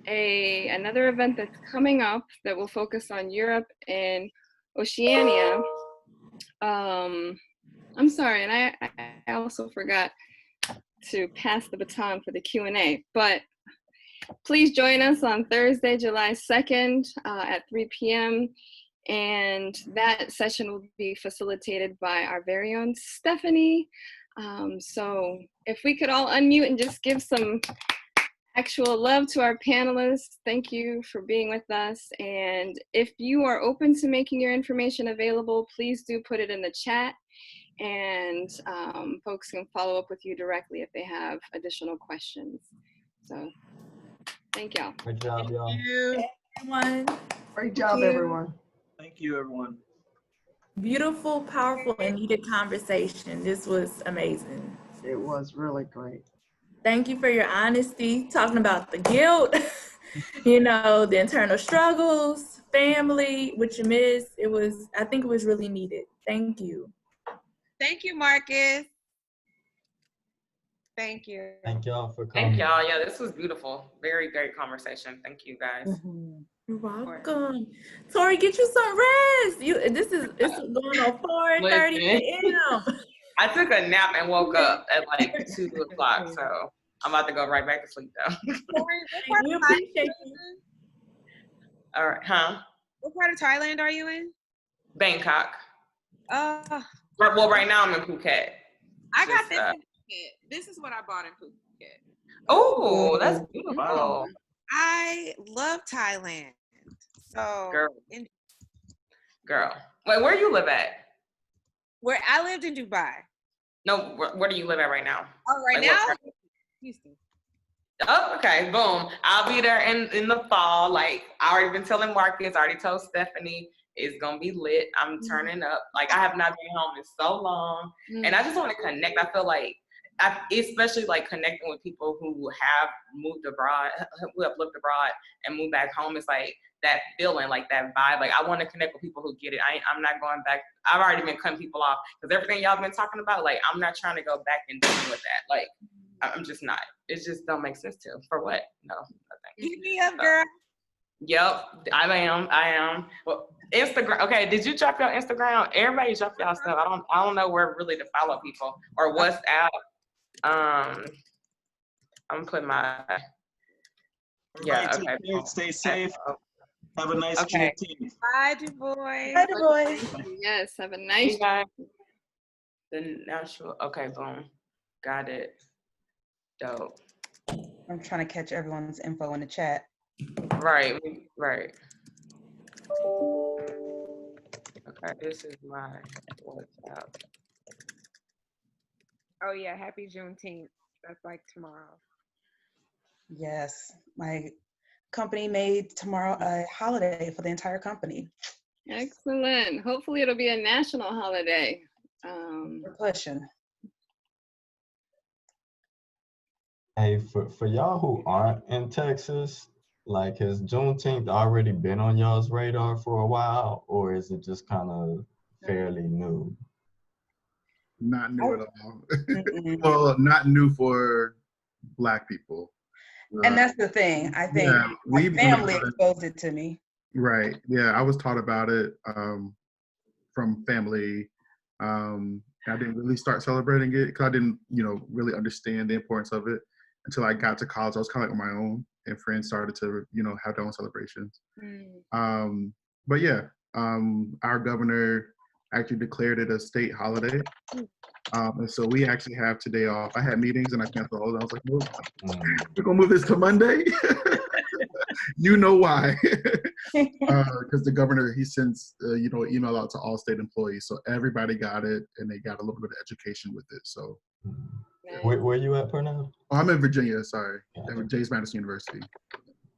S8: another event that's coming up that will focus on Europe and Oceania. I'm sorry, and I also forgot to pass the baton for the Q&A, but please join us on Thursday, July 2nd at 3 p.m. And that session will be facilitated by our very own Stephanie. So if we could all unmute and just give some actual love to our panelists. Thank you for being with us. And if you are open to making your information available, please do put it in the chat. And folks can follow up with you directly if they have additional questions. So thank y'all.
S2: Good job, y'all.
S4: Thank you.
S1: Everyone.
S4: Great job, everyone.
S9: Thank you, everyone.
S1: Beautiful, powerful, and needed conversation. This was amazing.
S4: It was really great.
S1: Thank you for your honesty, talking about the guilt, the internal struggles, family, what you missed. I think it was really needed. Thank you.
S13: Thank you, Marcus. Thank you.
S2: Thank y'all for coming.
S12: Thank y'all. Yeah, this was beautiful. Very great conversation. Thank you, guys.
S1: You're welcome. Tori, get you some rest. It's going on 4:30 a.m.
S12: I took a nap and woke up at like 2 o'clock, so I'm about to go right back to sleep though.
S1: We appreciate you.
S12: All right, huh?
S13: What part of Thailand are you in?
S12: Bangkok.
S13: Well,
S12: right now I'm in Phuket.
S13: I got this in Phuket. This is what I bought in Phuket.
S12: Oh, that's beautiful.
S9: Wow.
S13: I love Thailand. So,
S12: girl. Wait, where do you live at?
S13: Where I lived in Dubai.
S12: No, where do you live at right now?
S13: Oh, right now? Houston.
S12: Oh, okay, boom. I'll be there in the fall. Like, I already been telling Marcus, I already told Stephanie, it's gonna be lit. I'm turning up. Like, I have not been home in so long. And I just want to connect. I feel like, especially like connecting with people who have moved abroad, who have lived abroad and moved back home. It's like, that feeling, like that vibe. Like I want to connect with people who get it. I'm not going back. I've already been cutting people off because everything y'all been talking about, like I'm not trying to go back and deal with that. Like I'm just not. It just don't make sense to. For what? No, nothing.
S13: Hit me up, girl.
S12: Yep, I am. Well, Instagram. Okay, did you drop your Instagram? Everybody drop y'all stuff. I don't know where really to follow people or WhatsApp. I'm gonna put my. Yeah.
S9: Everybody
S12: Okay.
S9: take care, stay safe. Have a nice
S12: Okay.
S9: Juneteenth.
S13: Bye, Du Bois.
S11: Bye, Du Bois.
S8: Yes, have a nice.
S12: The national. Okay, boom. Got it. Dope.
S11: I'm trying to catch everyone's info in the chat.
S12: Right. Okay, this is my WhatsApp.
S13: Oh yeah, happy Juneteenth. That's like tomorrow.
S11: Yes, my company made tomorrow a holiday for the entire company.
S8: Excellent. Hopefully it'll be a national holiday.
S11: We're pushing.
S2: Hey, for y'all who aren't in Texas, like has Juneteenth already been on y'all's radar for a while, or is it just kind of fairly new?
S16: Not new at all. Well, not new for Black people.
S11: And that's the thing. I think
S16: yeah,
S11: my family exposed it to me.
S16: Right. Yeah, I was taught about it from family. I didn't really start celebrating it because I didn't, really understand the importance of it until I got to college. I was kind of like on my own, and friends started to, have their own celebrations. But yeah, our governor actually declared it a state holiday. And so we actually have today off. I had meetings and I canceled all of them. I was like, nope, we're gonna move this to Monday. You know why? Because the governor, he sends, email out to all state employees. So everybody got it and they got a little bit of education with it. So.
S2: Where you at, Pernell?
S16: Oh, I'm in Virginia, sorry. At James Madison University.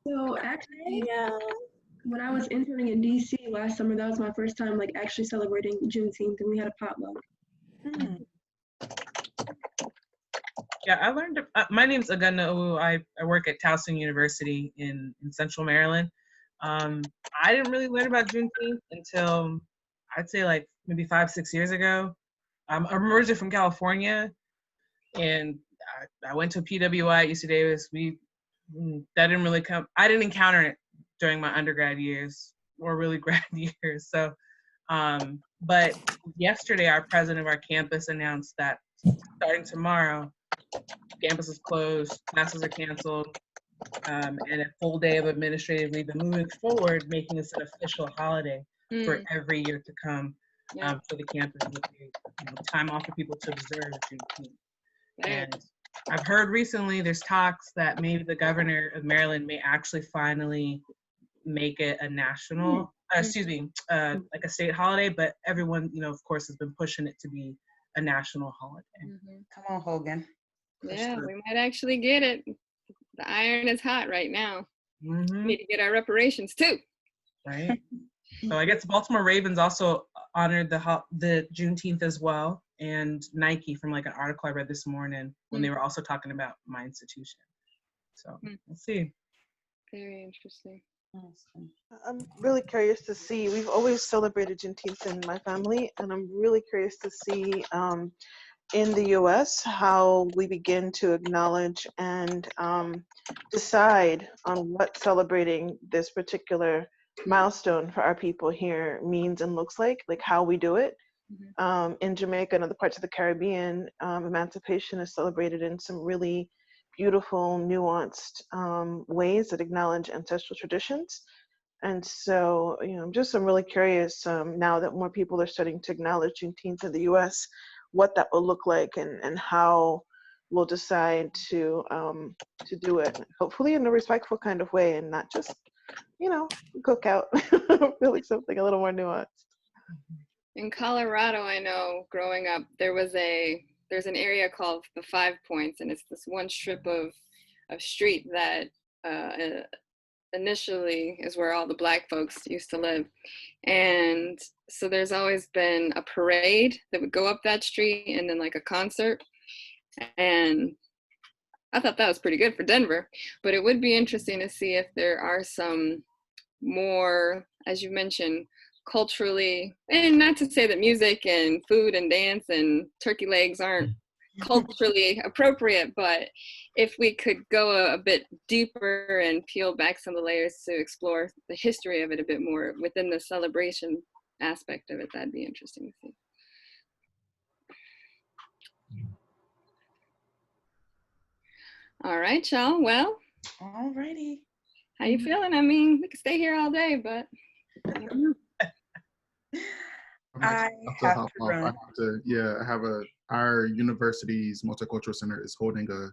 S14: So actually, when I was interning in DC last summer, that was my first time like actually celebrating Juneteenth, and we had a potluck.
S17: Yeah, I learned, my name's Agana Owu. I work at Towson University in Central Maryland. I didn't really learn about Juneteenth until I'd say like maybe 5-6 years ago. I'm originally from California, and I went to PWI at UC Davis. That didn't really come, I didn't encounter it during my undergrad years or really grad years. So, but yesterday our president of our campus announced that starting tomorrow, campus is closed, classes are canceled, and a full day of administrative leave. And moving forward, making this an official holiday for every year to come for the campus, with time off for people to observe Juneteenth. And I've heard recently there's talks that maybe the governor of Maryland may actually finally make it a national, like a state holiday, but everyone, of course, has been pushing it to be a national holiday.
S11: Come on, Hogan.
S8: Yeah, we might actually get it. The iron is hot right now. We need to get our reparations too.
S17: Right. So I guess Baltimore Ravens also honored the Juneteenth as well, and Nike, from like an article I read this morning when they were also talking about my institution. So we'll see.
S8: Very interesting.
S11: Awesome.
S15: I'm really curious to see, we've always celebrated Juneteenth in my family, and I'm really curious to see in the US how we begin to acknowledge and decide on what celebrating this particular milestone for our people here means and looks like how we do it. In Jamaica and other parts of the Caribbean, emancipation is celebrated in some really beautiful, nuanced ways that acknowledge ancestral traditions. And so, I'm really curious now that more people are starting to acknowledge Juneteenth in the US, what that will look like and how we'll decide to do it, hopefully in a respectful kind of way and not just, cook out, really something a little more nuanced.
S8: In Colorado, I know growing up, there's an area called the 5 Points, and it's this one strip of street that initially is where all the Black folks used to live. And so there's always been a parade that would go up that street and then like a concert. And I thought that was pretty good for Denver, but it would be interesting to see if there are some more, as you mentioned, culturally, and not to say that music and food and dance and turkey legs aren't culturally appropriate, but if we could go a bit deeper and peel back some of the layers to explore the history of it a bit more within the celebration aspect of it, that'd be interesting to see. All right, y'all. Well,
S11: alrighty.
S8: How you feeling? I mean, we could stay here all day, but
S11: I have to run.
S16: Our university's multicultural center is holding a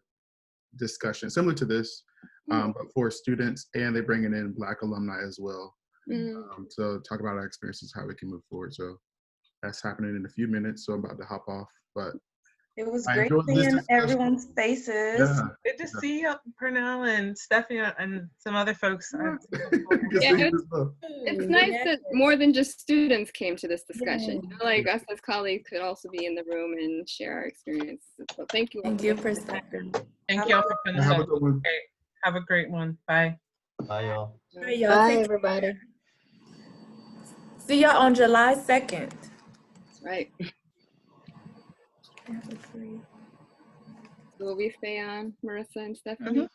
S16: discussion similar to this, but for students, and they're bringing in Black alumni as well. To talk about our experiences, how we can move forward. So that's happening in a few minutes. So I'm about to hop off, but
S11: it was great seeing everyone's faces.
S16: Yeah.
S17: Good to see you, Pernell and Stephanie and some other folks.
S8: It's nice that more than just students came to this discussion. You know, like us as colleagues could also be in the room and share our experiences. So thank you all.
S1: Thank you for stopping.
S17: Thank you all for coming. Have a great one. Bye.
S2: Bye, y'all.
S1: All right, y'all.
S3: Bye,
S1: Take
S3: everybody.
S1: care. See y'all on July 2nd.
S8: That's right. Will we stay on, Marissa and Stephanie?